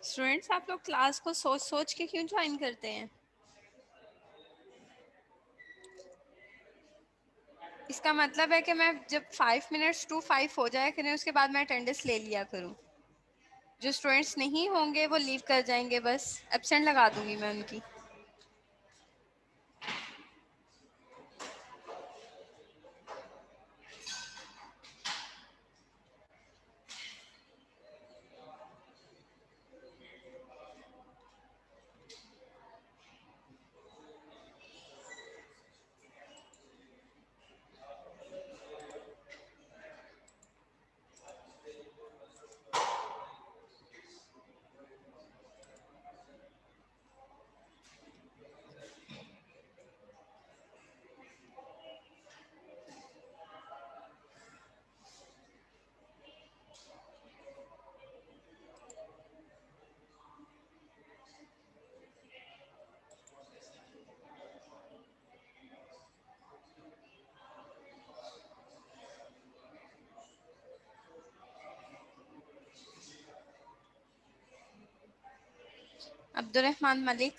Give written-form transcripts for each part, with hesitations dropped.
Students, आप लोग class को सोच सोच के क्यों ज्वाइन करते हैं? इसका मतलब है कि मैं जब 5 मिनट्स टू 5 हो जाए करें उसके बाद मैं अटेंडेंस ले लिया करूं। जो स्टूडेंट्स नहीं होंगे वो लीव कर जाएंगे, बस एब्सेंट लगा दूंगी मैं उनकी। Abdurrahman Malik,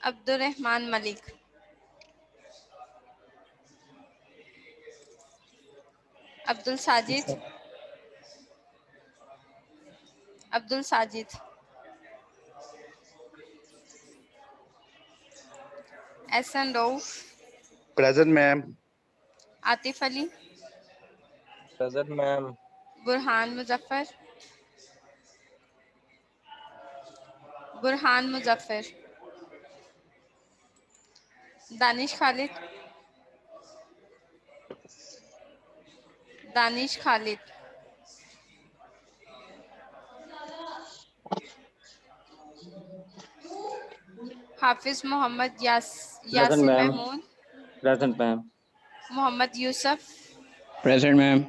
Abdurrahman Malik, Abdul Sajid, Abdul Sajid, Ehsan Rauf, present ma'am. Atif Ali, present ma'am. Burhan Muzaffar, Burhan Muzaffar, Danish Khalid, Danish Khalid, Hafiz Mohammad present Yasir ma'am. Mahmood, present ma'am. Mohammad Yusuf, present ma'am.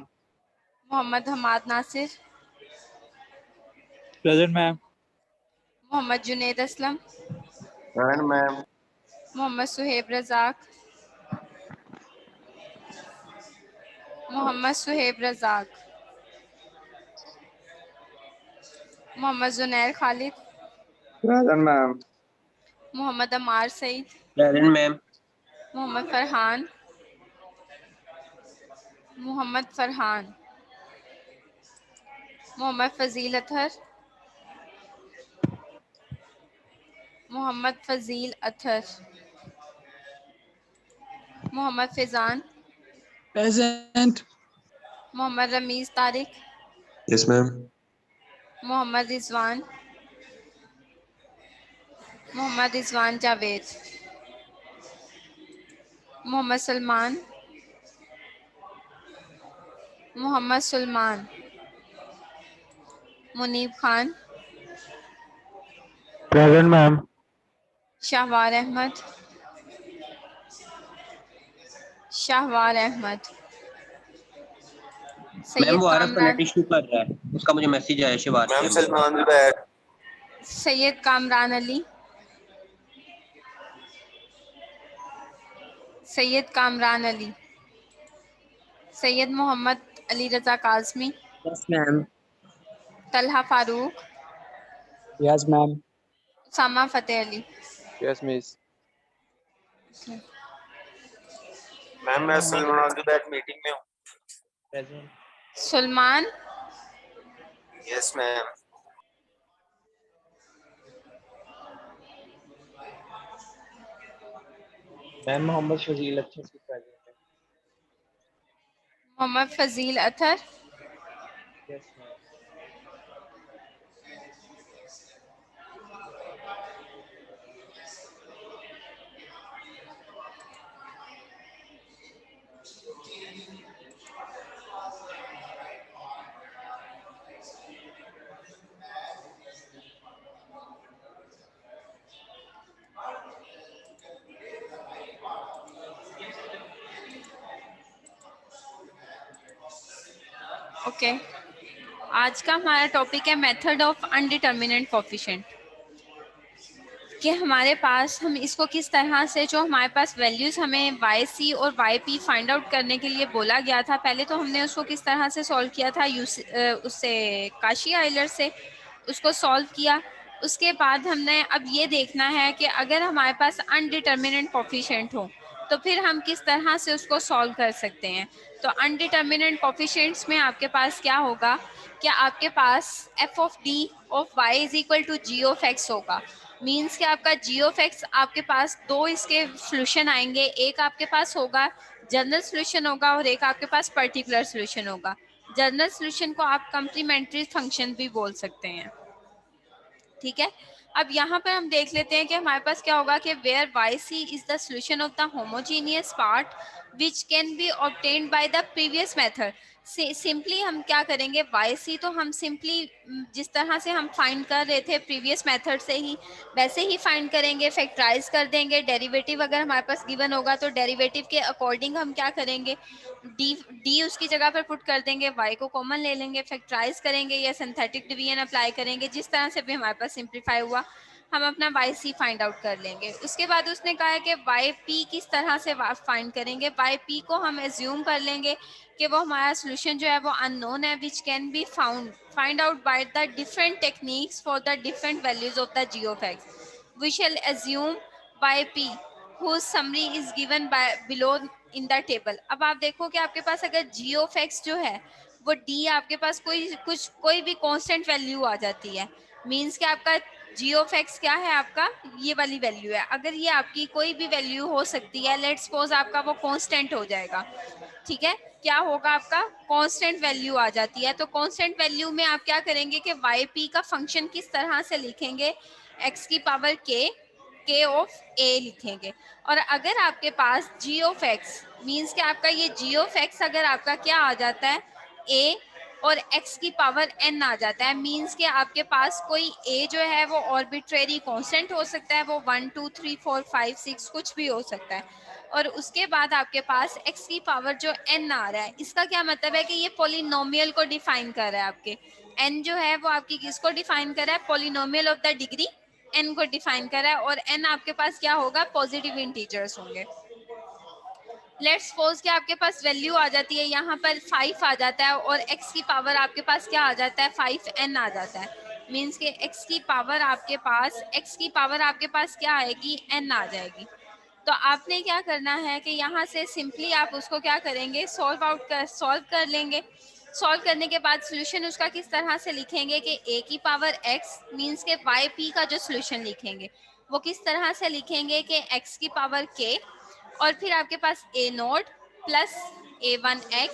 Mohammad Hammad Nasir, present ma'am. Mohammad Junaid Aslam, present ma'am. Mohammad Suhaib Razzaq, Mohammad Suhaib Razzaq, Mohammad Junair Khalid, present ma'am. Mohammad Ammar Saeed, present ma'am. Mohammad Farhan, Mohammad Farhan, Mohammad Fazil Athar, Mohammad Fazil Athar, Mohammad Fizan, present. Mohammad Ramiz Tariq, yes ma'am. Mohammad Rizwan, Mohammad Rizwan Javed, Mohammad Salman, Mohammad Salman, Muneeb Khan, present ma'am. Shahwar Ahmed, Shahwar Ahmed, ma'am Syed वो आरफ का कामरान, नेट इशू कर रहा है, उसका मुझे मैसेज आया शिवार मैम से। सलमान भी बैठ। Syed Kamran Ali, Syed Kamran Ali, Syed Mohammad Ali Raza Kazmi, yes ma'am. Talha Farooq, yes ma'am. Usama Fateh Ali. Yes miss. Ma'am मैं सलमान भी बैठ मीटिंग में हूँ। Present. Sulman, yes ma'am. Ma'am Mohammad Fazil अच्छे से प्रेजेंट है। Mohammad Fazil Athar, yes ma'am. Okay. आज का हमारा टॉपिक है मेथड ऑफ अनडिटर्मिनेंट कोफिशिएंट। कि हमारे पास हम इसको किस तरह से, जो हमारे पास वैल्यूज़ हमें वाई सी और वाई पी फाइंड आउट करने के लिए बोला गया था, पहले तो हमने उसको किस तरह से सॉल्व किया था, उससे काशी आइलर से उसको सॉल्व किया। उसके बाद हमने अब ये देखना है कि अगर हमारे पास अनडिटर्मिनेंट कोफिशिएंट हो तो फिर हम किस तरह से उसको सॉल्व कर सकते हैं। तो अनडिटर्मिनेंट कोफिशिएंट्स में आपके पास क्या होगा कि आपके पास F of D of Y is equal to G of X होगा। मीन्स कि आपका जी ऑफ एक्स, आपके पास दो इसके सोल्यूशन आएंगे, एक आपके पास होगा जनरल सोल्यूशन होगा और एक आपके पास पर्टिकुलर सोल्यूशन होगा। जनरल सोल्यूशन को आप कम्प्लीमेंट्री फंक्शन भी बोल सकते हैं, ठीक है। अब यहाँ पर हम देख लेते हैं कि हमारे पास क्या होगा कि where Y C is the solution of the homogeneous part which can be obtained by the previous method. Simply हम क्या करेंगे, वाई सी तो हम सिंपली जिस तरह से हम फाइंड कर रहे थे प्रीवियस मेथड से ही वैसे ही फाइंड करेंगे, फैक्टराइज कर देंगे। डेरिवेटिव अगर हमारे पास गिवन होगा तो डेरिवेटिव के अकॉर्डिंग हम क्या करेंगे, डी उसकी जगह पर पुट कर देंगे, वाई को कॉमन ले लेंगे, फैक्टराइज करेंगे या सिंथेटिक डिवीजन अप्लाई करेंगे, जिस तरह से भी हमारे पास सिंप्लीफाई हुआ हम अपना वाई सी फाइंड आउट कर लेंगे। उसके बाद उसने कहा है कि वाई पी किस तरह से फाइंड करेंगे। वाई पी को हम एज्यूम कर लेंगे कि वो हमारा सोल्यूशन जो है वो अननोन है, which can be find out by the different techniques for the different values of the G of X. We shall assume Y P whose summary is given by below in the table। अब आप देखो कि आपके पास अगर g of x जो है वो d, आपके पास कोई भी कांस्टेंट वैल्यू आ जाती है, मींस कि आपका g of x क्या है, आपका ये वाली वैल्यू है। अगर ये आपकी कोई भी वैल्यू हो सकती है, लेट्स सपोज आपका वो कांस्टेंट हो जाएगा, ठीक है। क्या होगा, आपका कांस्टेंट वैल्यू आ जाती है, तो कांस्टेंट वैल्यू में आप क्या करेंगे कि वाई पी का फंक्शन किस तरह से लिखेंगे, x की पावर k ऑफ a लिखेंगे। और अगर आपके पास g ऑफ x मीन्स कि आपका ये g ऑफ x अगर आपका क्या आ जाता है a और x की पावर n आ जाता है, मीन्स कि आपके पास कोई a जो है वो आर्बिट्रेरी कांस्टेंट हो सकता है, वो 1 2 3 4 5 6 कुछ भी हो सकता है। और उसके बाद आपके पास x की पावर जो n आ रहा है, इसका क्या मतलब है कि ये पोलिनोमियल को डिफाइन कर रहा है। आपके n जो है वो आपकी किसको डिफाइन कर रहा है, polynomial of the degree n को डिफाइन करा है। और n आपके पास क्या होगा, पॉजिटिव इंटीजर्स होंगे। लेट्स सपोज कि आपके पास वैल्यू आ जाती है यहाँ पर 5 आ जाता है और x की पावर आपके पास क्या आ जाता है, 5n आ जाता है। मीन्स के x की पावर आपके पास क्या आएगी, n आ जाएगी। तो आपने क्या करना है कि यहाँ से सिंपली आप उसको क्या करेंगे, सॉल्व कर लेंगे। सॉल्व करने के बाद सोल्यूशन उसका किस तरह से लिखेंगे कि a की पावर x मीन्स के वाई पी का जो सोल्यूशन लिखेंगे वो किस तरह से लिखेंगे कि x की पावर k और फिर आपके पास a note plus a1x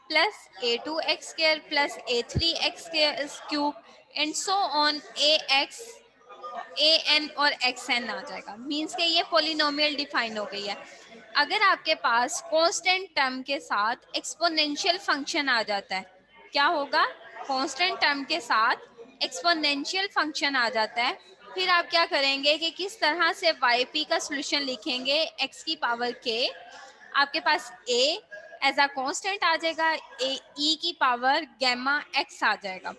plus a2x square plus a3x cube and so on ax an और xn आ जाएगा। मीन्स के ये पोलिनोमियल डिफाइन हो गई है। अगर आपके पास कांस्टेंट टर्म के साथ एक्सपोनेंशियल फंक्शन आ जाता है, क्या होगा, कांस्टेंट टर्म के साथ एक्सपोनेंशियल फंक्शन आ जाता है, फिर आप क्या करेंगे कि किस तरह से वाई पी का सोल्यूशन लिखेंगे, x की पावर k आपके पास a एज अ कांस्टेंट आ जाएगा, e की पावर गैमा x आ जाएगा।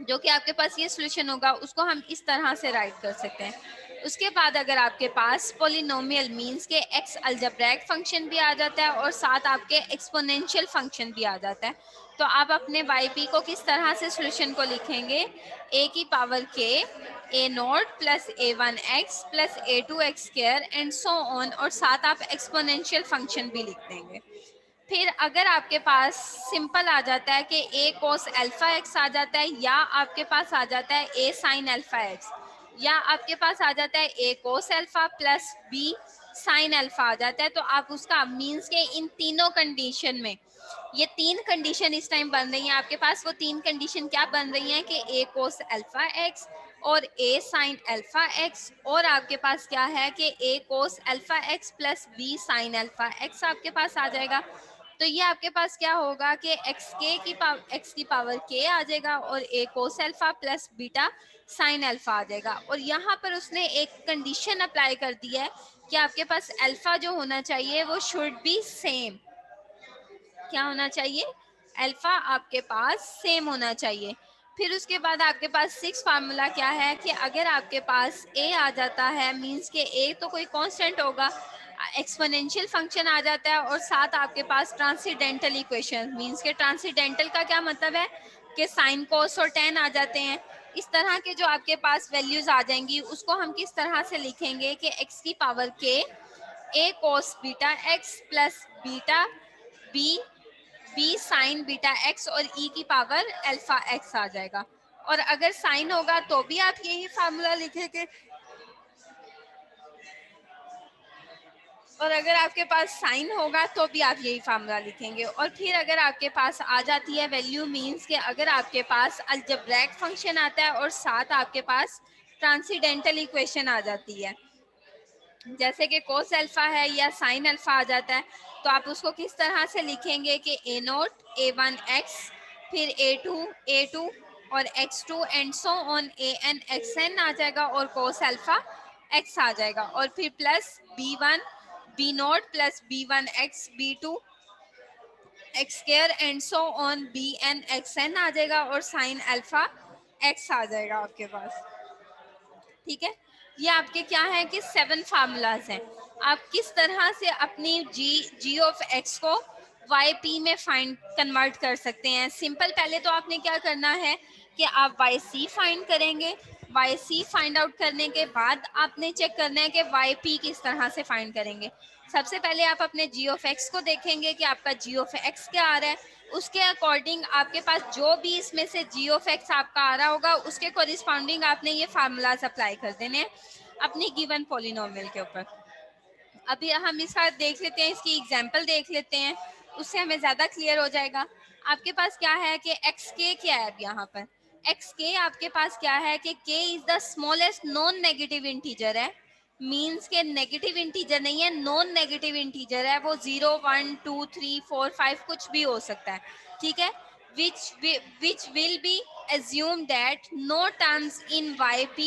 जो कि आपके पास ये सोल्यूशन होगा उसको हम इस तरह से राइट कर सकते हैं। उसके बाद अगर आपके पास polynomial means K x algebraic function भी आ जाता है और साथ आपके एक्सपोनेंशियल फंक्शन भी आ जाता है, तो आप अपने वाई पी को किस तरह से सोल्यूशन को लिखेंगे, ए की पावर के A naught plus a1x plus a2x square and so on, और साथ आप एक्सपोनेंशियल फंक्शन भी लिख देंगे। फिर अगर आपके पास सिंपल आ जाता है कि a कोस अल्फा एक्स आ जाता है, या आपके पास आ जाता है a साइन अल्फा एक्स, या आपके पास आ जाता है a cos alpha plus b sine alpha आ जाता है, तो आप उसका मीन्स के इन तीनों कंडीशन में ये तीन कंडीशन इस टाइम बन रही हैं आपके पास। वो तीन कंडीशन क्या बन रही हैं कि a कोस अल्फा एक्स और a साइन अल्फा एक्स, और आपके पास क्या है कि a cos alpha x plus b sine alpha x आपके पास आ जाएगा। तो ये आपके पास क्या होगा कि x की पावर k आ जाएगा और a cos alpha plus beta sine alpha आ जाएगा। और यहाँ पर उसने एक कंडीशन अप्लाई कर दी है कि आपके पास अल्फा जो होना चाहिए वो शुड बी सेम। क्या होना चाहिए, अल्फा आपके पास सेम होना चाहिए। फिर उसके बाद आपके पास 6 फार्मूला क्या है कि अगर आपके पास a आ जाता है मींस के a तो कोई कांस्टेंट होगा, एक्सपोनेंशियल फंक्शन आ जाता है और साथ आपके पास ट्रांसेंडेंटल इक्वेशन मींस के ट्रांसेंडेंटल का क्या मतलब है कि साइन कोस और टेन आ जाते हैं। इस तरह के जो आपके पास वैल्यूज आ जाएंगी उसको हम किस तरह से लिखेंगे कि x की power k a cos beta x plus beta b sign beta x और e की पावर अल्फा x आ जाएगा। और अगर साइन होगा तो भी आप यही फार्मूला लिखेंगे और अगर आपके पास साइन होगा तो भी आप यही फार्मूला लिखेंगे। और फिर अगर आपके पास आ जाती है वैल्यू मींस के अगर आपके पास अलजेब्रिक फंक्शन आता है और साथ आपके पास ट्रांसेंडेंटल इक्वेशन आ जाती है जैसे कि कोस अल्फा है या साइन अल्फा आ जाता है, तो आप उसको किस तरह से लिखेंगे कि A naught A one X फिर ए टू और X two and so on A N X N आ जाएगा और कोस अल्फा एक्स आ जाएगा और फिर plus B one B naught plus B one X B two X square and so on B N X N आ जाएगा और साइन अल्फा एक्स आ जाएगा आपके पास। ठीक है, ये आपके क्या है कि 7 फार्मूलाज हैं। आप किस तरह से अपनी जी ऑफ एक्स को वाई पी में फाइंड कन्वर्ट कर सकते हैं। सिंपल, पहले तो आपने क्या करना है कि आप वाई सी फाइंड करेंगे। वाई सी फाइंड आउट करने के बाद आपने चेक करना है कि वाई पी किस तरह से फाइंड करेंगे। सबसे पहले आप अपने जी ऑफ एक्स को देखेंगे कि आपका जी ऑफ एक्स क्या आ रहा है, उसके अकॉर्डिंग आपके पास जो भी इसमें से जी ऑफ एक्स आपका आ रहा होगा उसके कोरिस्पॉन्डिंग आपने ये फार्मूलाज अप्लाई कर देने हैं अपनी गिवन पॉलिनोमियल के ऊपर। अभी हम इसका देख लेते हैं, इसकी एग्जांपल देख लेते हैं, उससे हमें ज़्यादा क्लियर हो जाएगा। आपके पास क्या है कि एक्स के क्या है, अब यहाँ पर एक्स के आपके पास क्या है कि के is the smallest non negative integer है। मीन्स के नेगेटिव इंटीजर नहीं है, नॉन नेगेटिव इंटीजर है, वो 0 1 2 3 4 5 कुछ भी हो सकता है। ठीक है, which will be assume that no terms in yp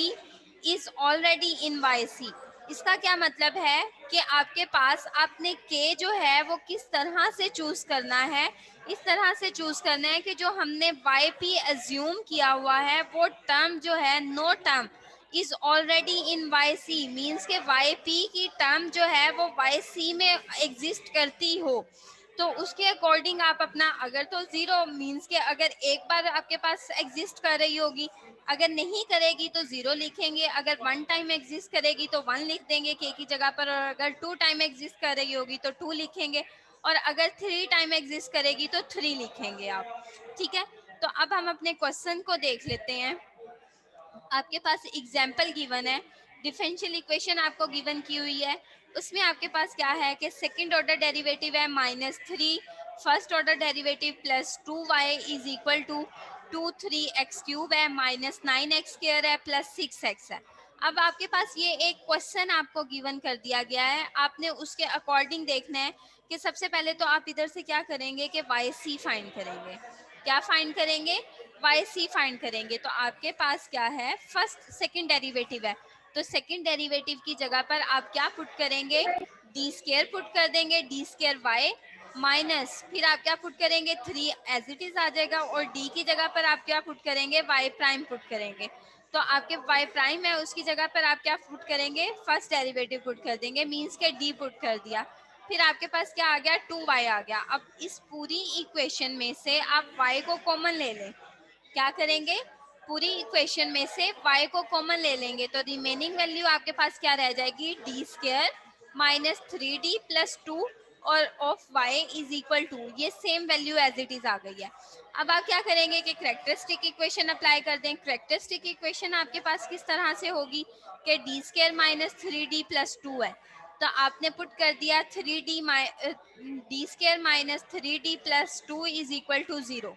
is already in yc। इसका क्या मतलब है कि आपके पास आपने के जो है वो किस तरह से चूज करना है, इस तरह से चूज करना है कि जो हमने वाई पी एज्यूम किया हुआ है वो टर्म जो है no term is already in Y C. Means के वाई पी की टर्म जो है वो वाई सी में एग्जिस्ट करती हो, तो उसके अकॉर्डिंग आप अपना अगर तो जीरो मीन्स के अगर एक बार आपके पास एग्जिस्ट कर रही होगी, अगर नहीं करेगी तो जीरो लिखेंगे, अगर वन टाइम एग्जिस्ट करेगी तो वन लिख देंगे के की जगह पर, और अगर टू टाइम एग्जिस्ट कर रही होगी तो टू लिखेंगे, और अगर थ्री टाइम एग्जिस्ट करेगी तो थ्री लिखेंगे आप। ठीक है, तो अब हम अपने क्वेश्चन को देख लेते हैं। आपके पास एग्जाम्पल गिवन है, डिफरेंशियल इक्वेशन आपको गिवन की हुई है, उसमें आपके पास क्या है कि सेकंड ऑर्डर डेरिवेटिव है -3, first order derivative +2y is equal to 2 3x cube है, -9x स्क्वायर है, +6x है। अब आपके पास ये एक क्वेश्चन आपको गिवन कर दिया गया है, आपने उसके अकॉर्डिंग देखना है कि सबसे पहले तो आप इधर से क्या करेंगे कि वाई सी फाइंड करेंगे। क्या फाइंड करेंगे? वाई सी फाइंड करेंगे। तो आपके पास क्या है, फर्स्ट सेकंड डेरिवेटिव है, तो सेकंड डेरिवेटिव की जगह पर आप क्या पुट करेंगे, डी स्क्वायर पुट कर देंगे, डी स्क्वायर वाई माइनस फिर आप क्या पुट करेंगे 3 एज इट इज आ जाएगा, और डी की जगह पर आप क्या पुट करेंगे, वाई प्राइम पुट करेंगे। तो आपके वाई प्राइम है उसकी जगह पर आप क्या पुट करेंगे, फर्स्ट डेरिवेटिव पुट कर देंगे, मीन्स के डी पुट कर दिया। फिर आपके पास क्या आ गया, 2y आ गया। अब इस पूरी इक्वेशन में से आप y को कॉमन ले लें। क्या करेंगे, पूरी इक्वेशन में से y को कॉमन ले लेंगे, तो रिमेनिंग वैल्यू आपके पास क्या रह जाएगी, डी स्क्वायर -3d + 2 और of y is equal to, ये same value as it is आ गई है। अब आप क्या करेंगे कि कैरेक्टरिस्टिक इक्वेशन अप्लाई कर दें। कैरेक्टरिस्टिक इक्वेशन आपके पास किस तरह से होगी कि डी स्क्वायर -3d + 2 है, तो आपने पुट कर दिया 3d D square -3d + 2 is equal to 0।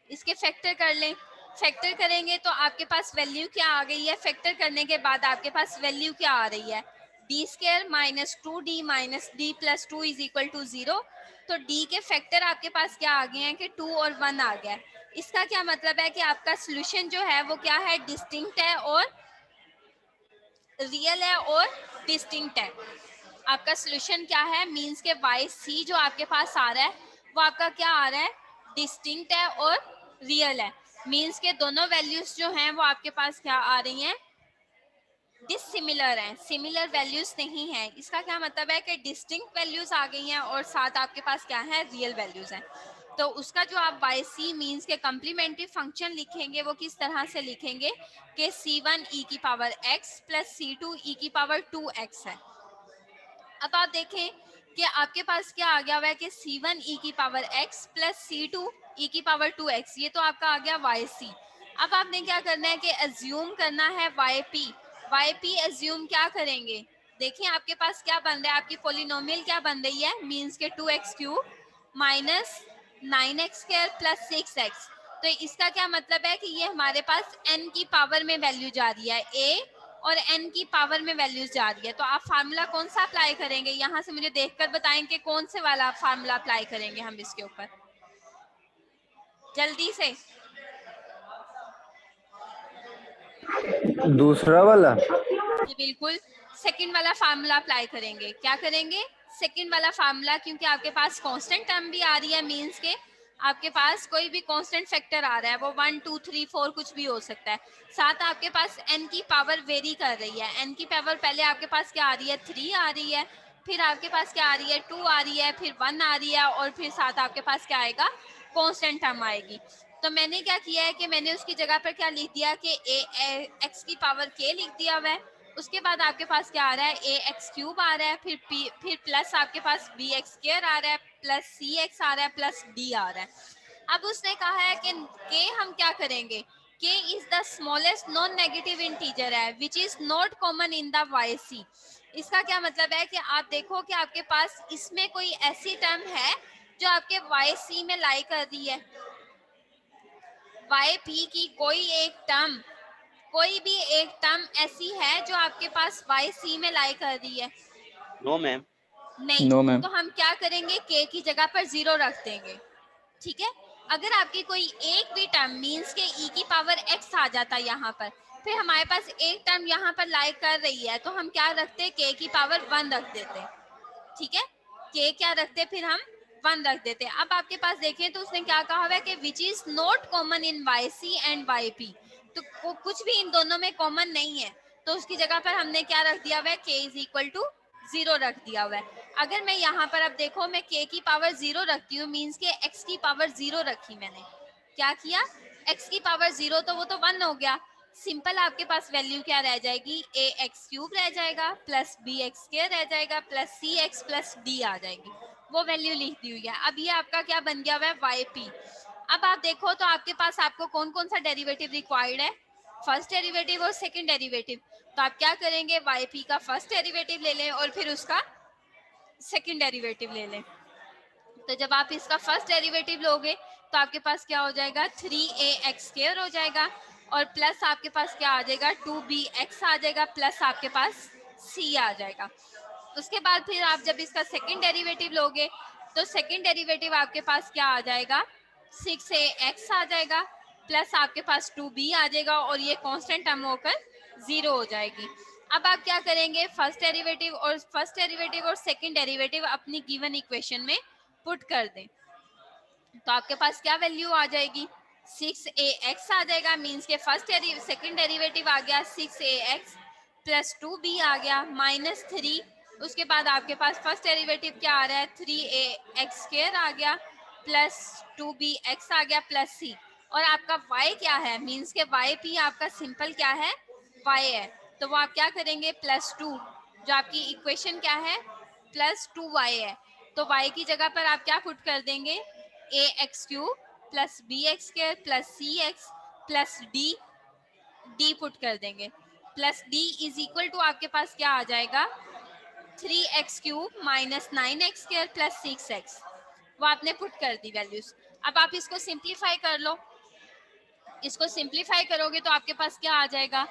इसके फैक्टर कर लें, फैक्टर करेंगे तो आपके पास वैल्यू क्या आ गई है, फैक्टर करने के बाद आपके पास वैल्यू क्या आ रही है, D square -2d - d + 2 is equal to 0। तो d के फैक्टर आपके पास क्या आ गए हैं कि 2 और 1 आ गया। इसका क्या मतलब है कि आपका सोल्यूशन जो है वो क्या है, डिस्टिंक्ट है और रियल है और डिस्टिंक्ट है। आपका सोल्यूशन क्या है, मींस के वाई सी जो आपके पास आ रहा है वो आपका क्या आ रहा है, डिस्टिंक्ट है और रियल है। मीन्स के दोनों वैल्यूज जो हैं वो आपके पास क्या आ रही हैं, डिसिमिलर हैं, सिमिलर वैल्यूज नहीं है। इसका क्या मतलब है कि डिस्टिंक्ट वैल्यूज आ गई हैं और साथ आपके पास क्या है, रियल वैल्यूज हैं। तो उसका जो आप बाय सी मीन्स के कम्प्लीमेंट्री फंक्शन लिखेंगे वो किस तरह से लिखेंगे कि c1 e की power x plus c2 e की पावर 2x है। अब आप देखें कि आपके पास क्या आ गया हुआ है कि c1 e की power x plus c2 e की पावर 2x, ये तो आपका आ गया yc। अब आपने क्या करना है कि एज्यूम करना है yp एज्यूम क्या करेंगे, देखिए आपके पास क्या बन रहा है, आपकी पोलिनोमियल क्या बन रही है, मीन्स के 2x cube minus 9x square plus 6x। तो इसका क्या मतलब है कि ये हमारे पास n की पावर में वैल्यू जा रही है, a और n की पावर में वैल्यूज जा रही है। तो आप फार्मूला कौन सा अप्लाई करेंगे, यहाँ से मुझे देखकर बताएं कि कौन से वाला फार्मूला अप्लाई करेंगे हम इसके ऊपर, जल्दी से। दूसरा वाला। जी बिल्कुल, सेकंड वाला फार्मूला अप्लाई करेंगे। क्या करेंगे, सेकंड वाला फार्मूला, क्योंकि आपके पास कांस्टेंट टर्म भी आ रही है, मींस के आपके पास कोई भी कांस्टेंट फैक्टर आ रहा है, वो 1 2 3 4 कुछ भी हो सकता है। साथ आपके पास n की पावर वेरी कर रही है, n की पावर पहले आपके पास क्या आ रही है, 3 आ रही है, फिर आपके पास क्या आ रही है, 2 आ रही है, फिर 1 आ रही है, और फिर साथ आपके पास क्या आएगा, कांस्टेंट टर्म आएगी। तो मैंने क्या किया है कि मैंने उसकी जगह पर क्या लिख दिया कि x की पावर k लिख दिया हुआ है। उसके बाद आपके पास क्या आ रहा है, ए एक्स क्यूब आ रहा है, फिर प्लस आपके पास बी एक्स स्क्वायर आ रहा है, प्लस सी एक्स आ रहा है, प्लस डी आ रहा है। अब उसने कहा है कि के हम क्या करेंगे, K is the smallest non negative integer है which is not common in the Y C. इसका क्या मतलब है कि आप देखो कि आपके पास इसमें कोई ऐसी टर्म है जो आपके वाई सी में लाई कर रही है, वाई पी की कोई भी एक टर्म ऐसी है जो आपके पास वाई सी में लाई कर रही है, नो मैम। नहीं। No, ma'am. तो हम क्या करेंगे, के की जगह पर 0 रख देंगे, ठीक है। अगर आपकी कोई एक भी टर्म मीन्स के ई की पावर एक्स आ जाता है यहाँ पर, फिर हमारे पास एक टर्म यहाँ पर लाई कर रही है, तो हम क्या रखते, के की पावर 1 रख देते, ठीक है। के क्या रखते, फिर हम 1 रख देते। अब आपके पास देखें तो उसने क्या कहा हुआ है कि which is not common in Y C and Y P, तो कुछ भी इन दोनों में कॉमन नहीं है, तो उसकी जगह पर हमने क्या रख दिया हुआ है, के इज इक्वल टू 0 रख दिया हुआ है। अगर मैं यहाँ पर अब देखो मैं के की पावर 0 रखती हूँ, मीन्स के एक्स की पावर 0 रखी मैंने, क्या किया, एक्स की पावर 0, तो वो तो 1 हो गया। सिंपल आपके पास वैल्यू क्या रह जाएगी, ए एक्स क्यूब रह जाएगा, प्लस बी एक्स स्क्वायर रह जाएगा, plus C X plus D आ जाएगी, वो वैल्यू लिख दी हुई है। अब ये आपका क्या बन गया हुआ है, वाई पी। अब आप देखो तो आपके पास आपको कौन कौन सा डेरिवेटिव रिक्वायर्ड है, फर्स्ट डेरिवेटिव और सेकंड डेरिवेटिव। तो आप क्या करेंगे, वाई पी का फर्स्ट डेरिवेटिव ले लें और फिर उसका सेकंड डेरिवेटिव ले लें। तो जब आप इसका फर्स्ट डेरिवेटिव लोगे तो आपके पास क्या हो जाएगा, 3ax² हो जाएगा, और प्लस आपके पास क्या आ जाएगा, 2bx आ जाएगा, प्लस आपके पास c आ जाएगा। उसके बाद फिर आप जब इसका सेकंड डेरिवेटिव लोगे तो सेकंड डेरिवेटिव आपके पास क्या आ जाएगा, 6ax आ जाएगा, प्लस आपके पास 2b आ जाएगा, और ये कांस्टेंट टर्म होकर 0 हो जाएगी। अब आप क्या करेंगे, फर्स्ट डेरिवेटिव और सेकंड डेरिवेटिव अपनी गिवन इक्वेशन में पुट कर दें, तो आपके पास क्या वैल्यू आ जाएगी, 6ax आ जाएगा, मीन्स के सेकंड डेरिवेटिव आ गया 6ax, प्लस 2b आ गया माइनस 3, उसके बाद आपके पास फर्स्ट डेरिवेटिव क्या आ रहा है, 3ax² आ गया, प्लस 2bx आ गया, प्लस c, और आपका y क्या है, मीन्स के yp आपका सिंपल क्या है, y है। तो वो आप क्या करेंगे, +2, जो आपकी इक्वेशन क्या है, +2y है, तो y की जगह पर आप क्या पुट कर देंगे, A X cube plus B X square plus C X plus D put कर देंगे, plus D is equal to आपके पास क्या आ जाएगा, 3x³ minus 9x² plus 6x। वो आपने पुट कर दी वैल्यूज। अब आप इसको सिंप्लीफाई कर लो, इसको सिंप्लीफाई करोगे तो आपके पास क्या आ जाएगा,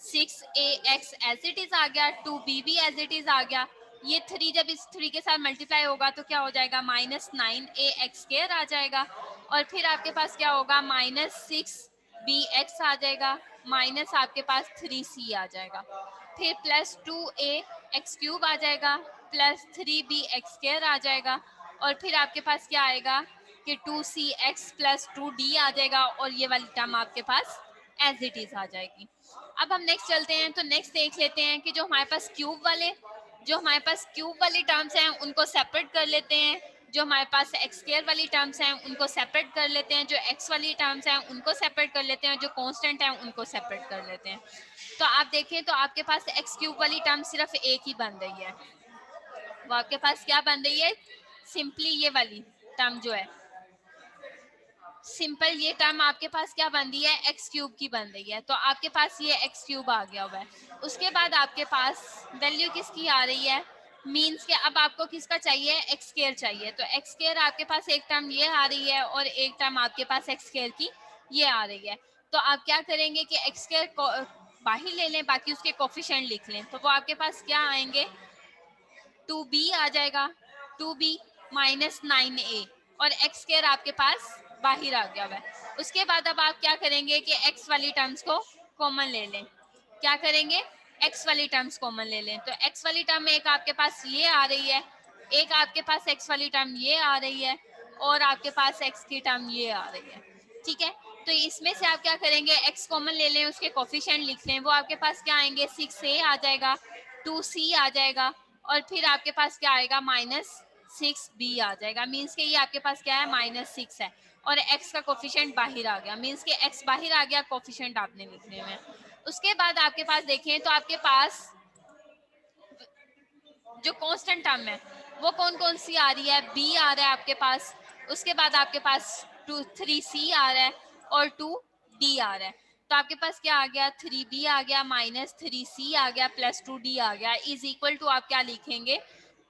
6ax एज इट इज आ गया, 2b भी एज इट इज आ गया, ये 3 जब इस 3 के साथ मल्टीप्लाई होगा तो क्या हो जाएगा, -9ax² आ जाएगा, और फिर आपके पास क्या होगा, -6bx आ जाएगा, माइनस आपके पास 3c आ जाएगा, फिर प्लस 2ax³ आ जाएगा, प्लस 3bx² आ जाएगा, और फिर आपके पास क्या आएगा, कि 2cx प्लस 2d आ जाएगा और ये वाली टर्म आपके पास एज इट इज आ जाएगी। अब हम नेक्स्ट चलते हैं, तो नेक्स्ट देख लेते हैं कि जो हमारे पास क्यूब वाली टर्म्स हैं उनको सेपरेट कर लेते हैं, जो हमारे पास एक्स स्क्वायर वाली टर्म्स हैं उनको सेपरेट कर लेते हैं, जो एक्स वाली टर्म्स हैं उनको सेपरेट कर लेते हैं, जो कांस्टेंट हैं उनको सेपरेट कर लेते हैं। तो आप देखें तो आपके पास एक्स क्यूब वाली टर्म सिर्फ एक ही बन रही है, वो आपके पास क्या बन रही है, सिंपली ये वाली टर्म जो है, सिंपल ये टर्म आपके पास क्या बन रही है, एक्स क्यूब की बन रही है। तो आपके पास ये एक्स क्यूब आ गया हुआ है। उसके बाद आपके पास वैल्यू किसकी आ रही है, मीन्स के अब आपको किसका चाहिए, एक्स स्क्वायर चाहिए। तो एक्स स्क्वायर आपके पास एक टर्म ये आ रही है और एक टर्म आपके पास एक्स स्क्वायर की ये आ रही है। तो आप क्या करेंगे कि एक्स स्क्वायर बाहर ले लें, बाकी उसके कोफिशिएंट लिख लें। तो वो आपके पास क्या आएंगे, 2b आ जाएगा, 2b माइनस 9a, और एक्स स्क्वायर आपके पास बाहर आ गया हुआ है। उसके बाद अब आप क्या करेंगे कि एक्स वाली टर्म्स को कॉमन ले लें। क्या करेंगे, एक्स वाली टर्म्स कॉमन ले लें। तो एक्स वाली टर्म एक आपके पास ये आ रही है, एक आपके पास एक्स वाली टर्म ये आ रही है, और आपके पास एक्स की टर्म ये आ रही है। ठीक है, तो इसमें से आप क्या करेंगे, एक्स कॉमन ले लें, उसके कोफिशिएंट लिख लें। वो आपके पास क्या आएंगे, 6a आ जाएगा, 2c आ जाएगा, और फिर आपके पास क्या आएगा, -6b आ जाएगा। मीन्स के ये आपके पास क्या है, -6 है, और x का कोफिशिएंट बाहर आ गया। मीन्स के x बाहर आ गया, कोफिशिएंट आपने लिखने में। उसके बाद आपके पास देखें तो आपके पास जो कांस्टेंट टर्म है वो कौन कौन सी आ रही है, b आ रहा है आपके पास, उसके बाद आपके पास 3c आ रहा है, और 2d आ रहा है। तो आपके पास क्या आ गया, 3b आ गया, -3c आ गया, प्लस 2d आ गया, इज इक्वल टू आप क्या लिखेंगे,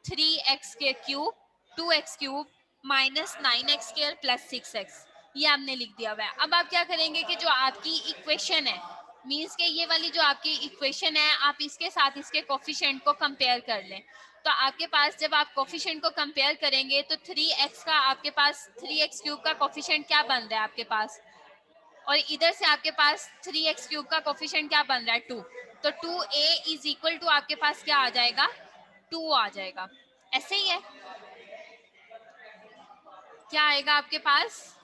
3x के cube 2x cube -9x square plus 6x, ये आपने लिख दिया हुआ है। अब आप क्या करेंगे कि जो आपकी इक्वेशन है, मीन्स के ये वाली जो आपकी इक्वेशन है, आप इसके साथ इसके कोफिशिएंट को कंपेयर कर लें। तो आपके पास जब आप कोफिशिएंट को कंपेयर करेंगे तो 3x का आपके पास 3x क्यूब का कोफिशिएंट क्या बन रहा है आपके पास, और इधर से आपके पास 3x क्यूब का कोफिशिएंट क्या बन रहा है, 2। तो 2a इज इक्वल टू आपके पास क्या आ जाएगा, 2 आ जाएगा। ऐसे ही है, क्या आएगा आपके पास,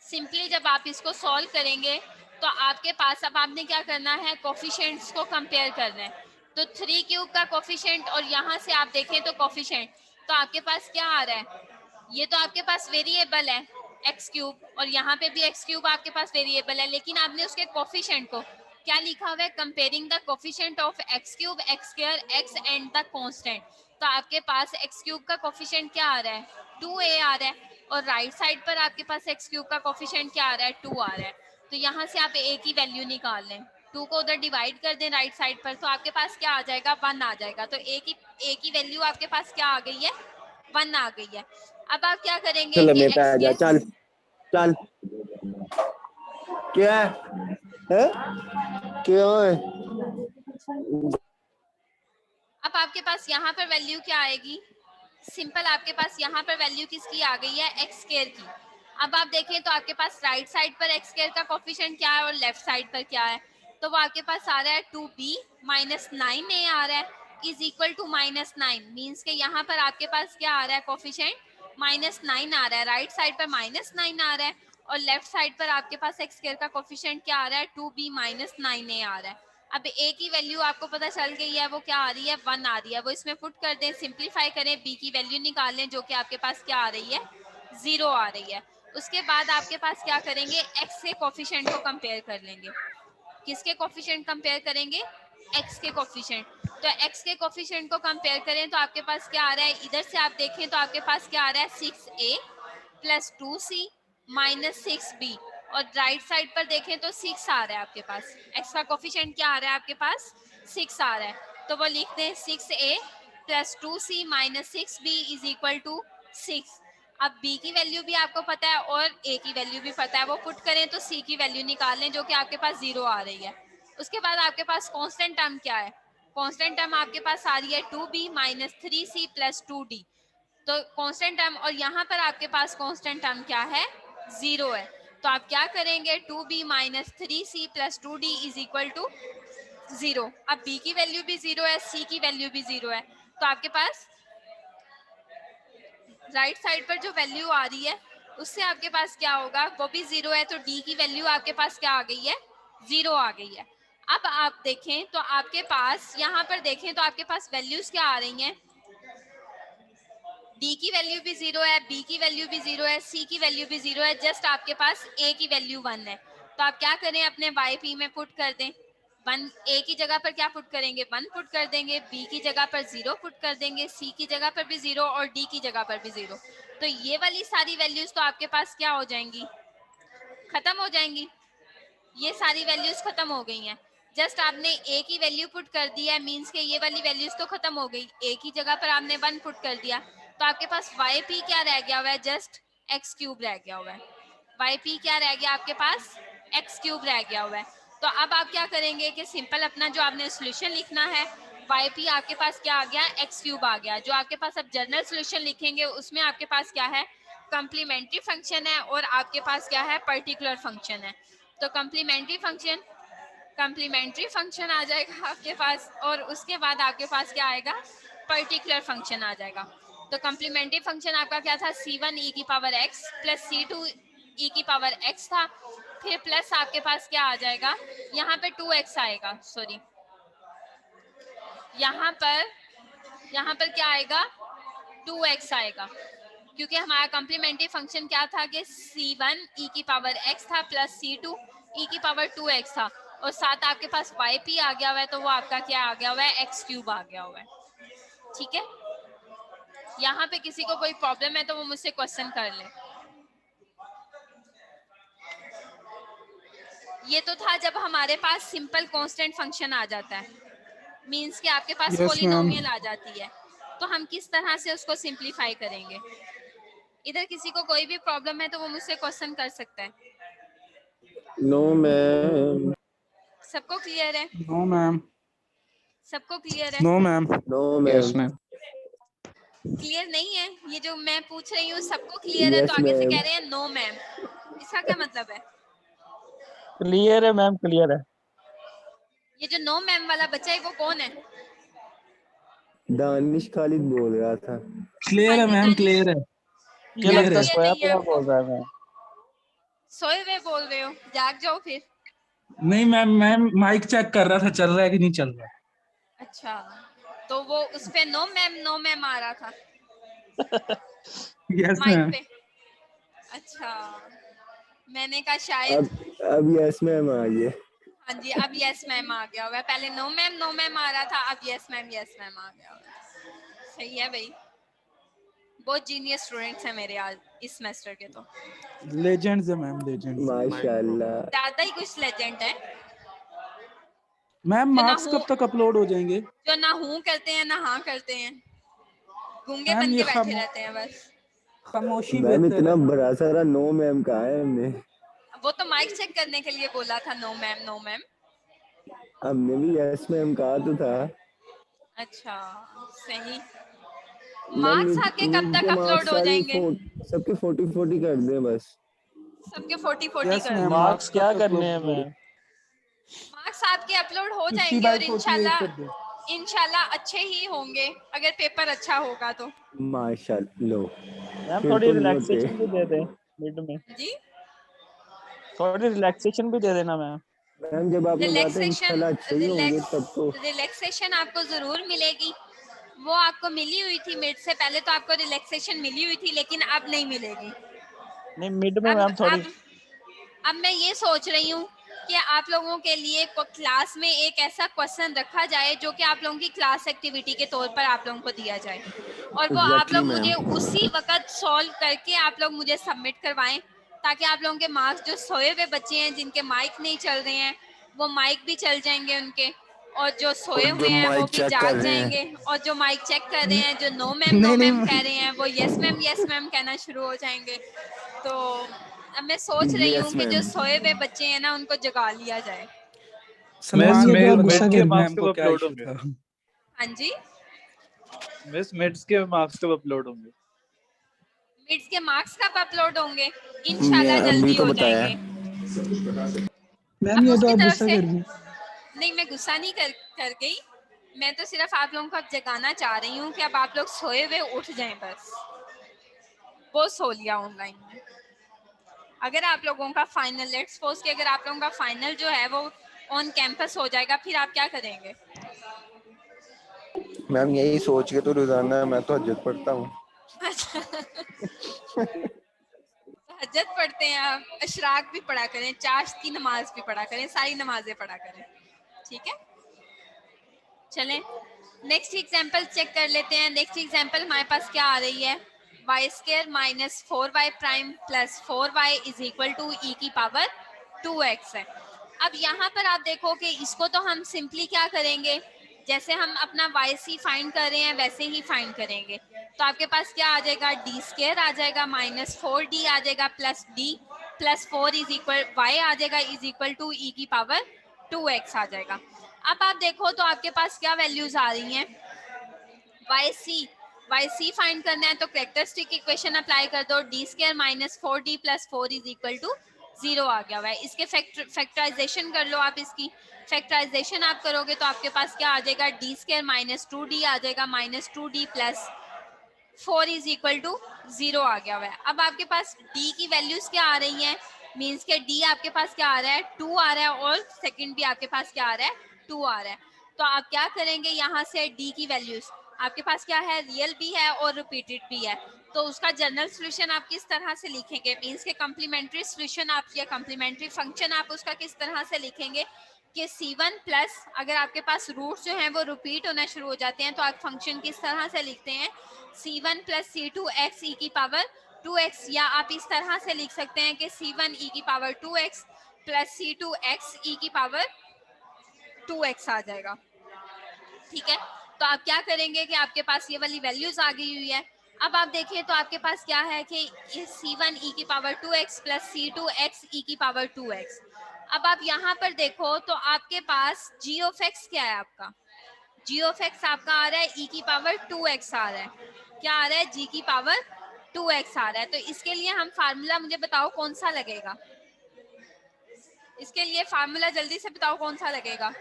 सिंपली जब आप इसको सॉल्व करेंगे तो आपके पास अब आपने क्या करना है, कोफिशिएंट्स को कंपेयर करना है। तो 3 क्यूब का कोफिशिएंट और यहाँ से आप देखें तो कोफिशिएंट, तो आपके पास क्या आ रहा है, ये तो आपके पास वेरिएबल है एक्स क्यूब, और यहाँ पे भी एक्स क्यूब आपके पास वेरिएबल है, लेकिन आपने उसके कोफिशिएंट को क्या लिखा हुआ है, comparing the coefficient of x cube x square x and the constant. तो आपके पास एक्स क्यूब का कोफिशिएंट क्या आ रहा है, 2a आ रहा है, और राइट साइड पर आपके पास एक्स क्यूब का कोफिशिएंट क्या आ रहा है, 2 आ रहा है। तो यहाँ से आप a की वैल्यू निकाल लें, 2 को उधर डिवाइड कर दें राइट साइड पर, तो आपके पास क्या आ जाएगा, 1 आ जाएगा। तो a की वैल्यू आपके पास क्या आ गई है, 1 आ गई है। अब आप क्या करेंगे चल कि मैं पे आ एक्स जा, के, चल चल, क्या है क्या है? अब आपके पास यहाँ पर वैल्यू क्या आएगी, सिंपल आपके पास यहाँ पर वैल्यू किसकी आ गई है, एक्स स्क्वायर की। अब आप देखें तो आपके पास राइट साइड पर एक्स स्क्वायर का कोफिशिएंट क्या है और लेफ्ट साइड पर क्या है, तो वो आपके पास आ रहा है 2b -9a आ रहा है, इज इक्वल टू -9। मीन्स के यहाँ पर आपके पास क्या आ रहा है, कोफिशिएंट -9 आ रहा है, राइट साइड पर -9 आ रहा है, और लेफ्ट साइड पर आपके पास एक्स स्क्वायर का कोफिशिएंट क्या आ रहा है, 2b -9a आ रहा है। अब a की वैल्यू आपको पता चल गई है, वो क्या आ रही है, 1 आ रही है। वो इसमें पुट कर दें, सिंपलीफाई करें, b की वैल्यू निकाल लें, जो कि आपके पास क्या आ रही है, 0 आ रही है। उसके बाद आपके पास क्या करेंगे, x के कोफिशिएंट को कंपेयर कर लेंगे। किसके कोफिशिएंट कंपेयर करेंगे, x के कोफिशिएंट। तो x के कोफिशिएंट को कंपेयर करें तो आपके पास क्या आ रहा है, इधर से आप देखें तो आपके पास क्या आ रहा है, 6a plus 2c minus 6b, और राइट साइड पर देखें तो 6 आ रहा है आपके पास, x का कोफिशिएंट क्या आ रहा है आपके पास, 6 आ रहा है। तो वो लिख दें 6a plus 2c minus 6b is equal to 6। अब b की वैल्यू भी आपको पता है और a की वैल्यू भी पता है, वो पुट करें तो c की वैल्यू निकाल लें, जो कि आपके पास 0 आ रही है। उसके बाद आपके पास कांस्टेंट टर्म क्या है, कांस्टेंट टर्म आपके पास आ रही है 2b minus 3c plus 2d। तो कांस्टेंट टर्म, और यहाँ पर आपके पास कांस्टेंट टर्म क्या है, 0 है। तो आप क्या करेंगे, 2b minus 3c plus 2d is equal to 0। अब b की वैल्यू भी 0 है, c की वैल्यू भी 0 है, तो आपके पास राइट साइड पर जो वैल्यू आ रही है उससे आपके पास क्या होगा, वो भी 0 है, तो डी की वैल्यू आपके पास क्या आ गई है, 0 आ गई है। अब आप देखें तो आपके पास यहाँ पर देखें तो आपके पास वैल्यूज क्या आ रही हैं, डी की वैल्यू भी 0 है, बी की वैल्यू भी 0 है, सी की वैल्यू भी 0 है, जस्ट आपके पास ए की वैल्यू 1 है। तो आप क्या करें, अपने वाई पी में पुट कर दें, 1 ए की जगह पर क्या पुट करेंगे, 1 पुट कर देंगे, बी की जगह पर 0 पुट कर देंगे, सी की जगह पर भी 0 और डी की जगह पर भी 0। तो ये वाली सारी वैल्यूज तो आपके पास क्या हो जाएंगी, खत्म हो जाएंगी, ये सारी वैल्यूज खत्म हो गई हैं। जस्ट आपने ए की वैल्यू पुट कर दिया है, मींस के ये वाली वैल्यूज तो खत्म हो गई, ए की जगह पर आपने 1 पुट कर दिया, तो आपके पास वाई पी क्या रह गया हुआ है, जस्ट एक्स क्यूब रह गया हुआ है। वाई पी क्या रह गया आपके पास, एक्स क्यूब रह गया हुआ है। तो अब आप क्या करेंगे कि सिंपल अपना जो आपने सोल्यूशन लिखना है, वाई पी आपके पास क्या आ गया, एक्स क्यूब आ गया। जो आपके पास अब जनरल सोल्यूशन लिखेंगे उसमें आपके पास क्या है, कम्प्लीमेंट्री फंक्शन है और आपके पास क्या है, पर्टिकुलर फंक्शन है। तो कम्प्लीमेंट्री फंक्शन आ जाएगा आपके पास और उसके बाद आपके पास क्या आएगा, पर्टिकुलर फंक्शन आ जाएगा। तो कम्प्लीमेंट्री फंक्शन आपका क्या था, c1 e की power x plus c2 e की पावर x था, फिर प्लस आपके पास क्या आ जाएगा, यहाँ पे 2x आएगा, सॉरी यहाँ पर क्या आएगा, 2x आएगा, क्योंकि हमारा कम्प्लीमेंट्री फंक्शन क्या था कि c1 e की पावर x था प्लस c2 e की पावर 2x था, और साथ आपके पास yp आ गया हुआ है, तो वो आपका क्या आ गया हुआ है, एक्स क्यूब आ गया हुआ है। ठीक है, यहाँ पे किसी को कोई प्रॉब्लम है तो वो मुझसे क्वेश्चन कर ले। ये तो था जब हमारे पास सिंपल कांस्टेंट फंक्शन आ जाता है, मींस कि आपके पास Yes, ma'am. पॉलिनोमियल आ जाती है, तो हम किस तरह से उसको सिंप्लीफाई करेंगे। इधर किसी को कोई भी प्रॉब्लम है तो वो मुझसे क्वेश्चन कर सकता है। No ma'am. सबको क्लियर है, No, ma'am. सबको क्लियर है, No, ma'am. No Yes, ma'am. ma'am. Clear नहीं है, ये जो मैं पूछ रही हूँ सबको क्लियर है, तो यस आगे से मैम। कह रहे हैं नो मैम, इसका क्या मतलब है। क्लियर है मैम, क्लियर है। ये जो नो मैम वाला बच्चा है वो कौन है। दानिश खालिद बोल रहा था। हाँ Clear है जी मैम, दानिश, clear है, ये क्या clear लगता है है. क्लियर सोया नहीं है पोया आपको, बोल रहा है मैम। सोए हुए बोल रहे हो, जाग जाओ फिर। नहीं मैम, मैम माइक चेक कर रहा था चल रहा है कि नहीं चल रहा. अच्छा, तो वो उस पे नो मैम आ रहा था Yes, माइक ma'am. पे। अच्छा, मैंने कहा शायद। अब यस मैम आ गया। हाँ जी, अब यस मैम आ गया हुआ है, पहले नो मैम आ रहा था, अब यस मैम आ गया हुआ है। सही है भाई, बहुत जीनियस स्टूडेंट्स हैं मेरे आज इस सेमेस्टर के, तो Legends है मैम, legends. माशाल्लाह। ज्यादा ही कुछ लेजेंड है, मैम जो ना मार्क्स हूँ कब तक अपलोड हो जाएंगे. जो ना हूँ करते हैं ना हाँ करते हैं, गूंगे मैम बन ये के बैठे रहते हैं बस। खामोशी मैम बेहतर इतना है. बड़ा सारा नो मैम कहा है हमने। वो तो माइक चेक करने के लिए बोला था नो मैम। हमने भी यस मैम कहा तो था। अच्छा, सही। मैम मार्क्स मिड आपके कब मिड तक के अपलोड मार्क्स हो सारे जाएंगे, सबके 40-40 कर दें बस। सबके 40-40 यस कर मैम, दें। मार्क्स मार्क्स कब क्या तक करने हैं अपलोड. मैम? मार्क्स आपके अपलोड हो 50 जाएंगे बाई और 48 इंशाल्लाह कर दो. इंशाल्लाह अच्छे ही होंगे, अगर पेपर अच्छा होगा तो। माशाल्लाह लो, मैम फिर थोड़ी तो नहीं होते। रिलैक्सेशन भी दे दे मिड में, जी, थोड़ी रिलैक्सेशन भी दे देना मैम। मैम जब आपने कहा था रिलैक्सेशन इंशाल्लाह अच्छे ही होंगे तब तो। रिलैक्सेशन आपको जरूर मिलेगी, वो आपको मिली हुई थी मिड से पहले, तो आपको रिलैक्सेशन मिली हुई थी, लेकिन अब नहीं मिलेगी। नहीं मिड में अब मैम थोड़ी। अब अब मैं ये सोच रही हूँ कि आप लोगों के लिए क्लास में एक ऐसा क्वेश्चन रखा जाए जो कि आप लोगों की क्लास एक्टिविटी के तौर पर आप लोगों को दिया जाए, और वो आप एग्जैक्टली लोग मैम। मुझे उसी वक्त सॉल्व करके आप लोग मुझे सबमिट करवाएं, ताकि आप लोगों के मार्क्स, जो सोए हुए बच्चे हैं जिनके माइक नहीं चल रहे हैं, वो माइक भी चल जाएंगे उनके, और जो सोए और जो हुए हैं वो माइक भी चेक कर जाग रहे हैं। जाएंगे, और जो माइक चेक कर रहे हैं, जो नो नहीं मैम नहीं कह रहे हैं, वो यस मैम कहना शुरू हो जाएंगे। तो अब मैं सोच रही हूँ यस कि जो मैम। सोए हुए बच्चे हैं ना उनको जगा लिया जाए। मिस सलमान को मिड गुस्सा मिड कर के मार्क्स मैम कब को क्या अपलोड इशू होंगे? था. हाँ जी, मिस मिड्स के मार्क्स कब अपलोड होंगे? मिड्स के मार्क्स कब अपलोड होंगे, इंशाल्लाह अभी जल्दी तो हो बताया जाएंगे। है। मैम अब ये तो उसकी आप तरफ गुस्सा से कर दी. नहीं, मैं गुस्सा नहीं कर गई, मैं तो सिर्फ आप लोगों को अब जगाना चाह रही हूँ कि अब आप लोग सोए हुए उठ जाएं बस। वो सो लिया ऑनलाइन में। अगर आप लोगों का फाइनल, लेट्स सपोज कि अगर आप लोगों का फाइनल जो है वो ऑन कैंपस हो जाएगा, फिर आप क्या करेंगे? मैम यही सोच के तो रोजाना मैं तो हजत पढ़ता हूँ। हजत पढ़ते हैं आप, अशराक भी पढ़ा करें, चाश की नमाज भी पढ़ा करें, सारी नमाजें पढ़ा करें, ठीक है। चलें नेक्स्ट एग्जांपल चेक कर लेते हैं। नेक्स्ट एग्जांपल हमारे पास क्या आ रही है, Y square minus 4y prime plus 4y is equal to E की पावर 2x है। अब यहाँ पर आप देखो कि इसको तो हम सिंपली क्या करेंगे, जैसे हम अपना वाई सी फाइंड कर रहे हैं वैसे ही फाइंड करेंगे। तो आपके पास क्या आ जाएगा, डी स्क्वायर आ जाएगा माइनस 4d आ जाएगा plus d plus 4 is equal y आ जाएगा इज इक्वल टू ई की पावर 2x आ जाएगा। अब आप देखो तो आपके पास क्या वैल्यूज आ रही हैं, वाई सी फाइंड करना है तो कैरेक्टरिस्टिक इक्वेशन अप्लाई कर दो, D square minus 4d plus 4 is equal to 0 आ गया हुआ है। इसके फैक्टराइजेशन कर लो, आप इसकी फैक्टराइजेशन आप करोगे तो आपके पास क्या आ जाएगा, डी स्क्वायर माइनस 2d आ जाएगा minus 2d plus 4 is equal to 0 आ गया हुआ है। अब आपके पास d की वैल्यूज क्या आ रही हैं, मींस के d आपके पास क्या आ रहा है, 2 आ रहा है, और सेकंड भी आपके पास क्या आ रहा है, 2 आ रहा है। तो आप क्या करेंगे, यहाँ से d की वैल्यूज आपके पास क्या है, रियल भी है और रिपीटेड भी है, तो उसका जनरल सोल्यूशन आप किस तरह से लिखेंगे, मींस के कम्प्लीमेंट्री सोल्यूशन आप या कम्प्लीमेंट्री फंक्शन आप उसका किस तरह से लिखेंगे कि C1 प्लस, अगर आपके पास रूट्स जो हैं वो रिपीट होना शुरू हो जाते हैं तो आप फंक्शन किस तरह से लिखते हैं, C1 प्लस C2x ई की पावर 2x, या आप इस तरह से लिख सकते हैं कि C1 ई की पावर 2x प्लस C2x ई की पावर 2x आ जाएगा, ठीक है। तो आप क्या करेंगे कि आपके पास ये वाली वैल्यूज आ गई हुई है। अब आप देखिए तो आपके पास क्या है कि C1 ई की पावर 2x प्लस C2x ई की पावर 2x। अब आप यहाँ पर देखो तो आपके पास g ऑफ x क्या है, आपका g ऑफ x आपका आ रहा है e की पावर 2x आ रहा है, क्या आ रहा है, g की पावर 2x आ रहा है। तो इसके लिए हम फार्मूला, मुझे बताओ कौन सा लगेगा, इसके लिए फार्मूला जल्दी से बताओ कौन सा लगेगा।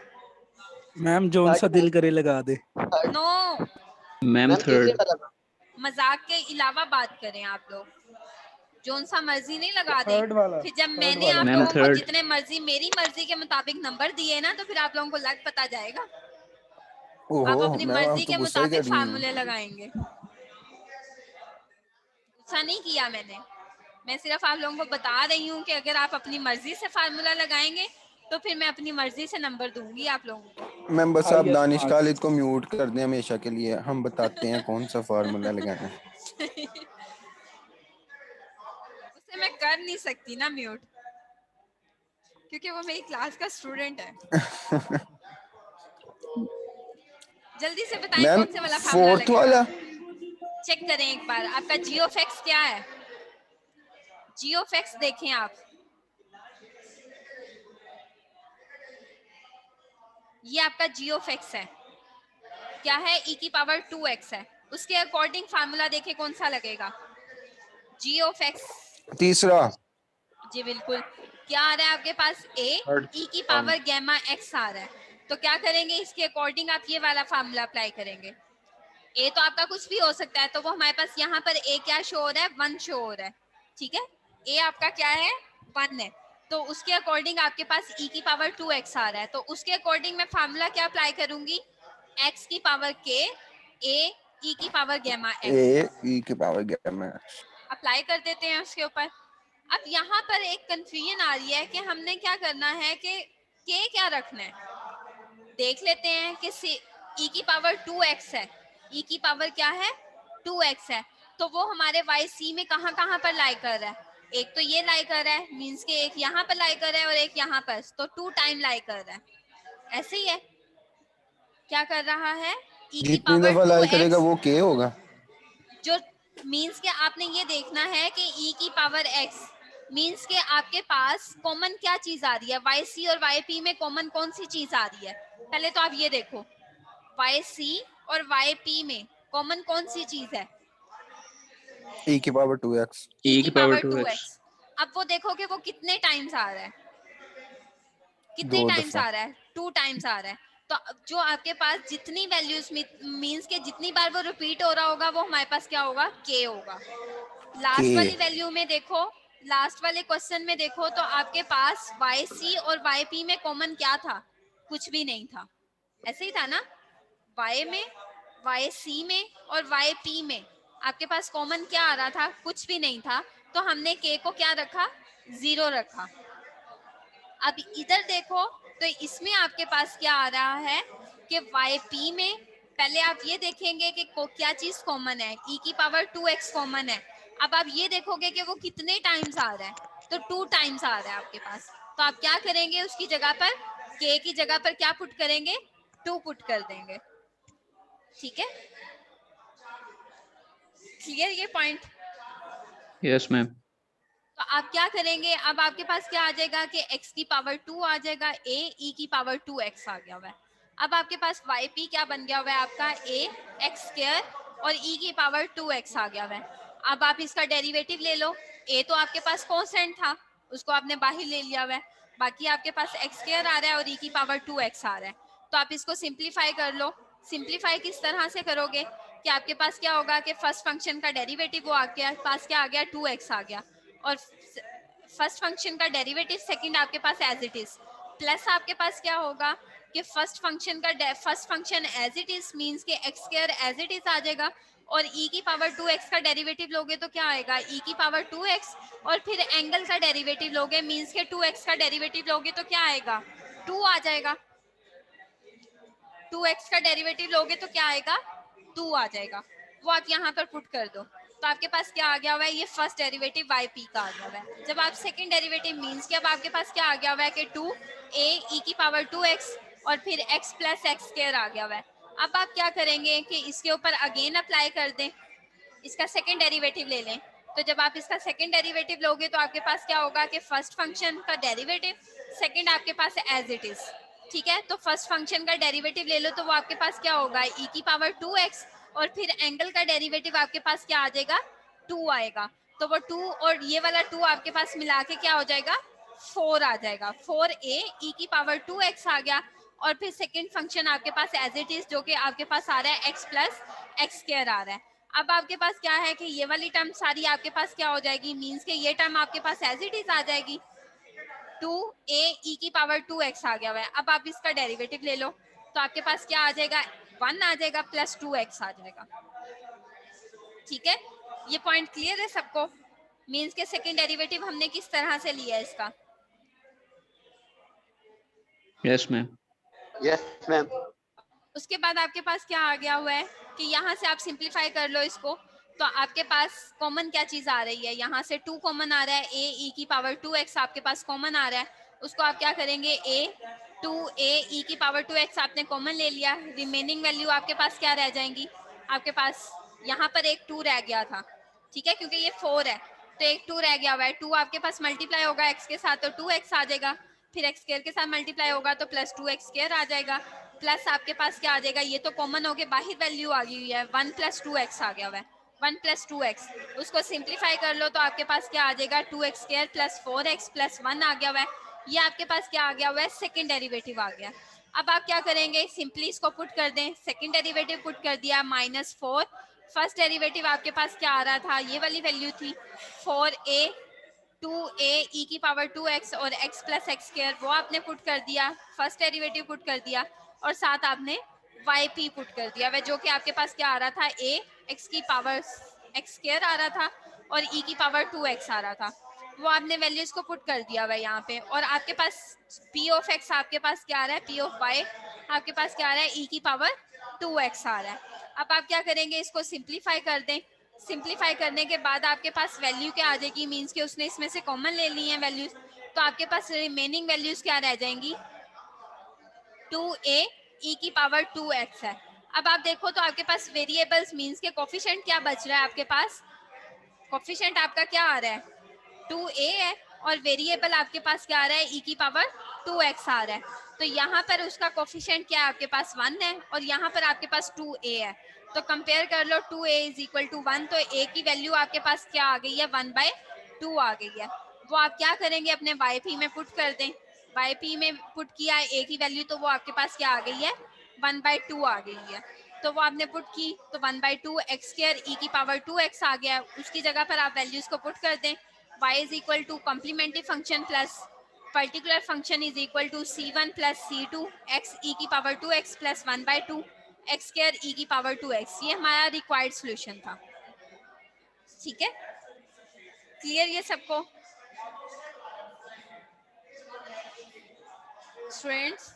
मैम जोन सा दिल करे लगा दे। No, ma'am third. मजाक के अलावा बात करें आप लोग, जोन सा मर्जी नहीं लगा दे। थर्ड वाला, फिर जब थर्ड मैंने वाला। आप मैम लोगों को थर्ड। जितने मर्जी मेरी मर्जी के मुताबिक नंबर दिए ना, तो फिर आप लोगों को लग पता जाएगा, आप ओहो अपनी मैम आप मर्जी तो के गुस्सा ही कर मुताबिक रही हैं। फार्मूले लगाएंगे। गुस्सा नहीं किया मैंने, मैं सिर्फ आप लोगों को बता रही हूँ कि अगर आप अपनी मर्जी से फार्मूला लगाएंगे तो फिर मैं अपनी मर्जी से नंबर दूंगी आप लोगों को। मैम बस आप हाईएस्ट दानिश मार्क्स। खालिद को म्यूट कर दें हमेशा के लिए, हम बताते हैं कौन सा फार्मूला लगाना है। उसे मैं कर नहीं सकती ना म्यूट, क्योंकि वो मेरी क्लास का स्टूडेंट है। जल्दी से बताएं मैम कौन से वाला फार्मूला फोर्थ लगेगा, वाला। चेक करें एक बार। आपका जी ऑफ एक्स क्या है, जी ऑफ एक्स देखें आप, ये आपका जी ऑफ एक्स है, क्या है, ई की पावर 2x है, उसके अकॉर्डिंग फार्मूला देखें कौन सा लगेगा, जी ऑफ एक्स। तीसरा। जी बिल्कुल, क्या आ रहा है आपके पास, ए ई की पावर गैमा एक्स आ रहा है, तो क्या करेंगे, इसके अकॉर्डिंग आप ये वाला फार्मूला अप्लाई करेंगे। ए तो आपका कुछ भी हो सकता है, तो वो हमारे पास यहाँ पर ए क्या शो हो रहा है, 1 शो हो रहा है, ठीक है, ए आपका क्या है, 1 है, तो उसके अकॉर्डिंग आपके पास ई की पावर 2x आ रहा है, तो उसके अकॉर्डिंग मैं फार्मूला क्या अप्लाई करूंगी, x की पावर k a e की पावर गैमा x ए ई के पावर गैमा। अप्लाई कर देते हैं उसके ऊपर। अब यहाँ पर एक कंफ्यूजन आ रही है कि हमने क्या करना है कि k क्या रखना है, देख लेते हैं कि e की पावर 2x है, e की पावर क्या है, 2x है, तो वो हमारे वाई सी में कहाँ कहाँ पर लाई कर रहा है, एक तो ये लाई कर रहा है, मींस के एक यहाँ पर लाई कर रहा है और एक यहाँ पर, तो 2 टाइम लाई कर रहा है, ऐसे ही है, क्या कर रहा है, e की जितनी पावर दफा लाई करेगा 2x, वो के होगा। जो मींस के आपने ये देखना है कि e की पावर x, मींस के आपके पास कॉमन क्या चीज आ रही है, वाई सी और वाई पी में कॉमन कौन सी चीज आ रही है, पहले तो आप ये देखो, वाई सी और वाई पी में कॉमन कौन सी चीज है, ई के पावर 2x। e ई की की पावर पावर 2x। 2x। अब वो देखो कि वो कितने टाइम्स आ रहा है, कितने 2 टाइम्स दफा। आ रहा है, 2 टाइम्स आ रहा है, तो जो आपके पास जितनी वैल्यूज मींस के जितनी बार वो रिपीट हो रहा होगा वो हमारे पास क्या होगा, k होगा, लास्ट के वाली वैल्यू में देखो, लास्ट वाले क्वेश्चन में देखो तो आपके पास YC और YP में कॉमन क्या था? कुछ भी नहीं था, ऐसे ही था ना। Y में, YC में और YP में आपके पास कॉमन क्या आ रहा था? कुछ भी नहीं था, तो हमने K को क्या रखा? 0 रखा। अब इधर देखो तो इसमें आपके पास क्या आ रहा है कि YP में पहले आप ये देखेंगे कि क्या चीज कॉमन है, e की पावर 2x कॉमन है। अब आप ये देखोगे कि वो कितने टाइम्स आ रहा है, तो 2 टाइम्स आ रहा है आपके पास। तो आप क्या करेंगे, उसकी जगह पर k की जगह पर क्या पुट करेंगे? 2 पुट कर देंगे। ठीक है, क्लियर ये पॉइंट? Yes, ma'am. तो आप क्या करेंगे, अब आपके पास क्या आ जाएगा कि x की पावर 2 आ जाएगा, a e की पावर 2x आ गया हुआ है। अब आपके पास yp क्या बन गया हुआ है आपका? a x स्क्वायर और e की पावर 2x आ गया हुआ है। अब आप इसका डेरिवेटिव ले लो। a तो आपके पास कांस्टेंट था, उसको आपने बाहर ले लिया हुआ है। बाकी आपके पास x स्क्वायर आ रहा है और e की पावर 2x आ रहा है। तो आप इसको सिंप्लीफाई कर लो। सिंप्लीफाई किस तरह से करोगे कि आपके पास क्या होगा कि फर्स्ट फंक्शन का डेरिवेटिव वो आपके पास क्या आ गया? 2x आ गया, और फर्स्ट फंक्शन का डेरिवेटिव सेकंड आपके पास एज इट इज, प्लस आपके पास क्या होगा कि फर्स्ट फंक्शन का first function as it is means K X square as it is आ जाएगा, और e की पावर 2x का डेरिवेटिव लोगे तो क्या आएगा? e की पावर 2x, और फिर एंगल का डेरिवेटिव लोगे मींस के 2x का डेरिवेटिव लोगे तो क्या आएगा? 2 आ जाएगा। 2x का डेरिवेटिव लोगे तो क्या आएगा? 2 आ जाएगा। वो आप यहाँ पर पुट कर दो, तो आपके पास क्या आ गया हुआ है? ये फर्स्ट डेरिवेटिव yp का आ गया हुआ है। जब आप सेकंड डेरिवेटिव मींस कि अब आपके पास क्या आ गया हुआ है कि 2a e की पावर 2x और फिर x प्लस एक्स स्क्वायर आ गया हुआ है। अब आप क्या करेंगे कि इसके ऊपर अगेन अप्लाई कर दें, इसका सेकंड डेरिवेटिव ले लें। तो जब आप इसका सेकंड डेरिवेटिव लोगे तो आपके पास क्या होगा कि फर्स्ट फंक्शन का डेरिवेटिव, सेकंड आपके पास एज इट इज। ठीक है, तो फर्स्ट फंक्शन का डेरिवेटिव ले लो तो वो आपके पास क्या होगा? e की पावर 2x, और फिर एंगल का डेरिवेटिव आपके पास क्या आ जाएगा? 2 आएगा। तो वो 2 और ये वाला 2 आपके पास मिला के क्या हो जाएगा? 4 आ जाएगा। 4a e की पावर 2x आ गया, और फिर सेकंड फंक्शन आपके पास एज इट इज जो कि आपके पास आ रहा है x प्लस एक्स स्क्वायर आ रहा है। अब आपके पास क्या है कि ये वाली टर्म सारी आपके पास क्या हो जाएगी? मींस के ये टर्म आपके पास एज इट इज आ जाएगी। 2a e की पावर 2x आ गया हुआ है। अब आप इसका डेरिवेटिव ले लो तो आपके पास क्या आ जाएगा? 1 आ जाएगा प्लस 2x आ जाएगा। ठीक है, ये पॉइंट क्लियर है सबको? मींस के सेकंड डेरिवेटिव हमने किस तरह से लिया है इसका? Yes, ma'am. Yes, ma'am. उसके बाद आपके पास क्या आ गया हुआ है कि यहाँ से आप सिंप्लीफाई कर लो इसको, तो आपके पास कॉमन क्या चीज आ रही है? यहाँ से 2 कॉमन आ रहा है, a e की पावर 2x आपके पास कॉमन आ रहा है। उसको आप क्या करेंगे? a e की पावर 2x आपने कॉमन ले लिया, रिमेनिंग वैल्यू आपके पास क्या रह जाएंगी? आपके पास यहाँ पर एक 2 रह गया था, ठीक है, क्योंकि ये 4 है तो एक 2 रह गया हुआ है। 2 आपके पास मल्टीप्लाई होगा x के साथ तो 2x आ जाएगा, फिर x स्क्वायर के साथ मल्टीप्लाई होगा तो प्लस 2x स्क्वायर आ जाएगा, प्लस आपके पास क्या आ जाएगा? ये तो कॉमन हो के बाहर वैल्यू आ गई हुई है, 1 प्लस 2x आ गया हुआ है। 1 प्लस 2x, उसको सिंप्लीफाई कर लो तो आपके पास क्या आ जाएगा? 2x square plus 4x plus 1 आ गया हुआ है। ये आपके पास क्या आ गया हुआ है? सेकंड डेरिवेटिव आ गया। अब आप क्या करेंगे? सिंपली इसको पुट कर दें। सेकंड डेरिवेटिव पुट कर दिया -4, फर्स्ट डेरिवेटिव आपके पास क्या आ रहा था? ये वाली वैल्यू थी 4a 2a e की पावर 2x और x प्लस एक्स स्क्वायर, वो आपने पुट कर दिया, फर्स्ट डेरिवेटिव पुट कर दिया, और साथ आपने yp पुट कर दिया वह, जो कि आपके पास क्या आ रहा था? a x की पावर एक्स स्क्वायर आ रहा था और e की पावर 2x आ रहा था। वो आपने वैल्यूज को पुट कर दिया हुआ यहाँ पे, और आपके पास p ऑफ x आपके पास क्या आ रहा है? p ऑफ y आपके पास क्या आ रहा है? e की पावर 2x आ रहा है। अब आप क्या करेंगे? इसको सिंप्लीफाई कर दें। सिंप्लीफाई करने के बाद आपके पास वैल्यू क्या आ जाएगी? मींस के उसने इसमें से कॉमन ले ली है वैल्यूज, तो आपके पास रिमेनिंग वैल्यूज क्या रह जाएंगी? 2a e की पावर 2x है। अब आप देखो तो आपके पास वेरिएबल्स मींस के कोफिशिएंट क्या बच रहा है आपके पास? कोफिशिएंट आपका क्या आ रहा है? 2a है, और वेरिएबल आपके पास क्या आ रहा है? e की पावर 2x आ रहा है। तो यहाँ पर उसका कोफिशिएंट क्या है? आपके पास 1 है, और यहाँ पर आपके पास 2a है। तो कंपेयर कर लो, 2a इज इक्वल टू 1, तो a की वैल्यू आपके पास क्या आ गई है? 1/2 आ गई है। वो आप क्या करेंगे? अपने yp में पुट कर दें। yp में पुट किया है a की वैल्यू, तो वो आपके पास क्या आ गई है? 1/2 आ गई है। तो वो आपने पुट की तो 1/2 x स्क्वायर e की पावर 2x आ गया। उसकी जगह पर आप वैल्यूज को पुट कर दें। y is equal to complementary function plus particular function is equal to c1 plus c2 x e की power 2x plus 1/2 x square e की पावर 2x। ये हमारा रिक्वायर्ड सॉल्यूशन था। ठीक है, क्लियर ये सबको स्टूडेंट्स?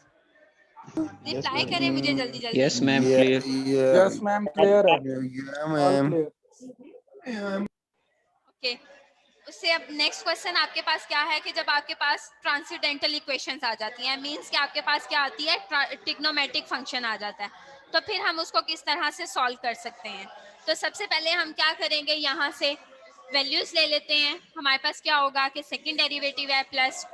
रिप्लाई करें मुझे जल्दी जल्दी। Yes, ma'am. Yeah, Clear. yeah, yes ma'am clear है, yeah, all ma'am. Clear. Okay, उससे अब नेक्स्ट क्वेश्चन आपके पास क्या है कि जब आपके पास ट्रांसेंडेंटल इक्वेशंस आ जाती हैं, मींस कि आपके पास क्या आती है, ट्रिग्नोमेट्रिक फंक्शन आ जाता है, तो फिर हम उसको किस तरह से सॉल्व कर सकते हैं। तो सबसे पहले हम क्या करेंगे, यहाँ से वैल्यूज ले लेते हैं। हमारे पास क्या होगा कि सेकंड डेरिवेटिव है plus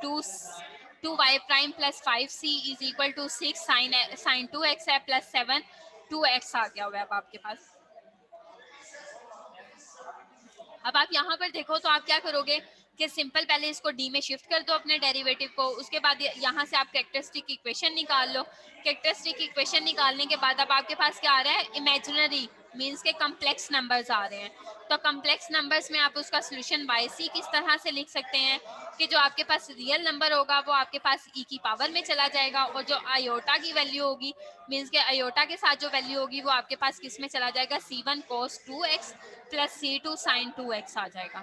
2y prime plus 5c is equal to 6 sine 2x है प्लस 7 2x आ गया हुआ है अब आपके पास। अब आप यहाँ पर देखो तो आप क्या करोगे कि सिंपल पहले इसको डी में शिफ्ट कर दो अपने डेरिवेटिव को, उसके बाद यहाँ से आप कैरेक्टरिस्टिक इक्वेशन निकाल लो। कैरेक्टरिस्टिक इक्वेशन निकालने के बाद अब आपके पास क्या आ रहा है, इमेजिनरी मींस के कम्प्लेक्स नंबर्स आ रहे हैं। तो कम्प्लेक्स नंबर्स में आप उसका सोल्यूशन yc किस तरह से लिख सकते हैं कि जो आपके पास रियल नंबर होगा वो आपके पास e की पावर में चला जाएगा, और जो आयोटा की वैल्यू होगी मींस के आयोटा के साथ जो वैल्यू होगी वो आपके पास किस में चला जाएगा, c1 cos 2x plus c2 sin 2x आ जाएगा।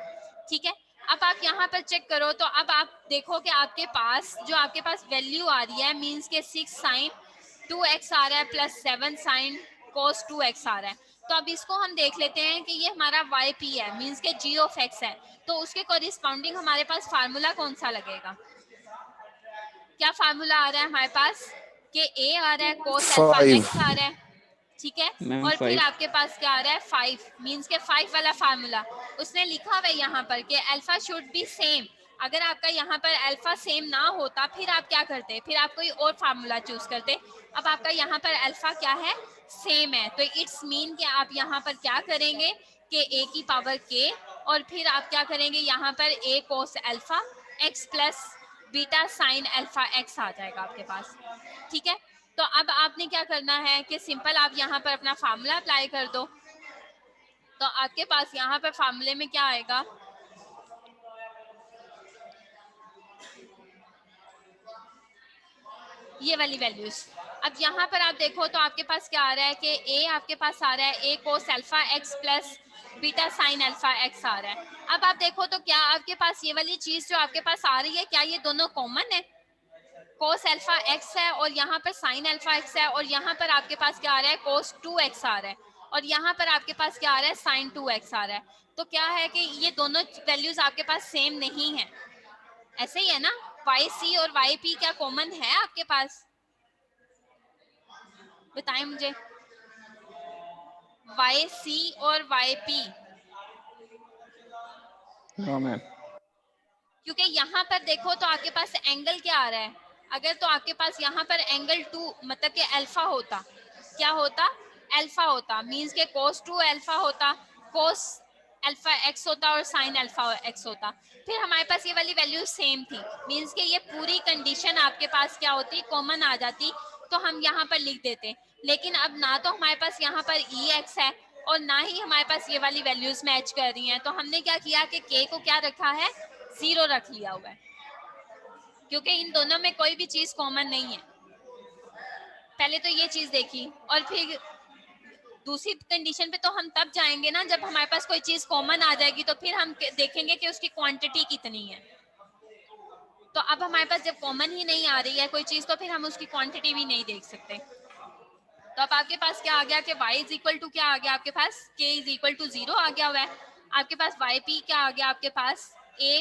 ठीक है, अब आप यहाँ पर चेक करो तो अब आप देखो कि आपके पास जो आपके पास वैल्यू आ रही है मींस के 6 sin 2x आ रहा है प्लस 7 sin cos 2x आ रहा है। तो अब इसको हम देख लेते हैं कि ये हमारा yp है मींस के g ऑफ x है, तो उसके कोरिस्पॉन्डिंग हमारे पास फार्मूला कौन सा लगेगा। क्या फार्मूला आ रहा है हमारे पास कि a आ रहा है cos अल्फा 5. x आ रहा है, ठीक है, Ma'am, और फिर 5. आपके पास क्या आ रहा है 5 मींस के 5 वाला फार्मूला उसने लिखा हुआ है यहाँ पर कि अल्फा शुड बी सेम। अगर आपका यहाँ पर अल्फा सेम ना होता फिर आप क्या करते, फिर आप कोई और फार्मूला चूज करते। अब आपका यहाँ पर अल्फा क्या है, सेम है, तो इट्स मीन कि आप यहाँ पर क्या करेंगे कि a की पावर k और फिर आप क्या करेंगे यहाँ पर a cos alpha x plus beta sine alpha x आ जाएगा आपके पास। ठीक है, तो अब आपने क्या करना है कि सिंपल आप यहाँ पर अपना फार्मूला अप्लाई कर दो। तो आपके पास यहाँ पर फार्मूले में क्या आएगा, ये वाली वैल्यूज। अब यहाँ पर आप देखो तो आपके पास क्या आ रहा है कि a आपके पास आ रहा है a cos alpha x plus beta sine alpha x आ रहा है। अब आप देखो तो क्या आपके पास ये वाली चीज जो आपके पास आ रही है क्या ये दोनों कॉमन है, cos अल्फा x है और यहाँ पर sin अल्फा x है, और यहाँ पर आपके पास क्या आ रहा है cos 2x आ रहा है, और यहाँ पर आपके पास क्या आ रहा है sin 2x आ रहा है। तो क्या है कि ये दोनों वैल्यूज आपके पास सेम नहीं है, ऐसे ही है ना। yc और yp क्या कॉमन है आपके पास, बताएं मुझे। yc और yp, No, ma'am. क्योंकि यहाँ पर देखो तो आपके पास एंगल क्या आ रहा है, अगर तो आपके पास यहाँ पर एंगल 2 मतलब कि अल्फा होता, क्या होता, अल्फा होता मींस के cos 2 अल्फा होता, cos अल्फा x होता और sin अल्फा x होता, फिर हमारे पास ये वाली वैल्यू सेम थी मींस के ये पूरी कंडीशन आपके पास क्या होती, कॉमन आ जाती, तो हम यहाँ पर लिख देते। लेकिन अब ना तो हमारे पास यहाँ पर ex है और ना ही हमारे पास ये वाली वैल्यूज मैच कर रही हैं, तो हमने क्या किया कि k को क्या रखा है, 0 रख लिया हुआ है, क्योंकि इन दोनों में कोई भी चीज कॉमन नहीं है। पहले तो ये चीज देखी, और फिर दूसरी कंडीशन पे तो हम तब जाएंगे ना जब हमारे पास कोई चीज कॉमन आ जाएगी, तो फिर हम देखेंगे कि उसकी क्वांटिटी कितनी है। तो अब हमारे पास जब कॉमन ही नहीं आ रही है कोई चीज, तो फिर हम उसकी क्वांटिटी भी नहीं देख सकते। तो अब आपके पास क्या आ गया कि y इज इक्वल टू क्या आ गया आपके पास, k इज इक्वल टू 0 आ गया हुआ है। आपके पास yp क्या आ गया आपके पास, a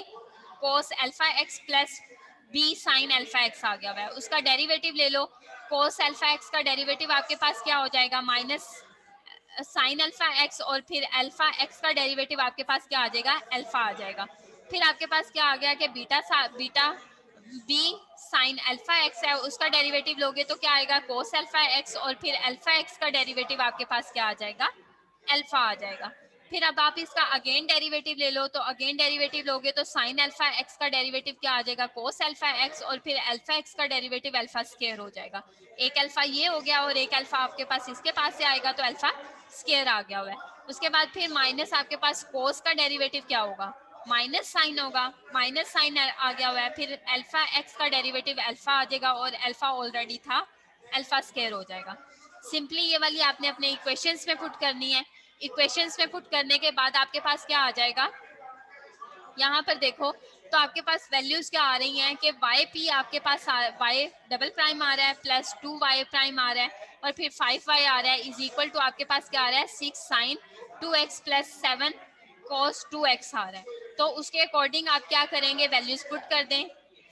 cos alpha x plus b sin alpha x आ गया हुआ है। उसका डेरिवेटिव ले लो, cos अल्फा x का डेरिवेटिव आपके पास क्या हो जाएगा, माइनस साइन अल्फा x, और फिर अल्फा x का डेरिवेटिव आपके पास क्या आ जाएगा, अल्फा आ जाएगा। फिर आपके पास क्या आ गया कि beta b sine alpha x है, उसका डेरिवेटिव लोगे तो क्या आएगा, cos अल्फा x, और फिर अल्फा x का डेरिवेटिव आपके पास क्या आ जाएगा, अल्फा आ जाएगा। फिर अब आप इसका अगेन डेरिवेटिव ले लो, तो अगेन डेरिवेटिव लोगे तो साइन अल्फा एक्स का डेरिवेटिव क्या आ जाएगा, कोस अल्फा एक्स, और फिर अल्फा एक्स का डेरिवेटिव अल्फा स्क्वायर हो जाएगा। एक अल्फा ये हो गया और एक अल्फा आपके पास इसके पास से आएगा, तो अल्फा स्क्वायर आ गया हुआ है। उसके बाद फिर माइनस आपके पास कोस का डेरिवेटिव क्या होगा, माइनस साइन होगा, माइनस साइन आ गया हुआ है। फिर अल्फा एक्स का डेरिवेटिव अल्फा आ जाएगा और अल्फा ऑलरेडी था, अल्फा स्क्वायर हो जाएगा। सिंपली ये वाली आपने अपने इक्वेशंस में पुट करनी है। इक्वेशंस में पुट करने के बाद आपके पास क्या आ जाएगा, यहाँ पर देखो तो आपके पास वैल्यूज क्या आ रही हैं कि वाई पी आपके पास वाई डबल प्राइम आ रहा है प्लस 2y प्राइम आ रहा है, और फिर 5y आ रहा है इज इक्वल टू आपके पास क्या आ रहा है 6 sine 2x plus 7 cos 2x आ रहा है। तो उसके अकॉर्डिंग आप क्या करेंगे, वैल्यूज पुट कर दें,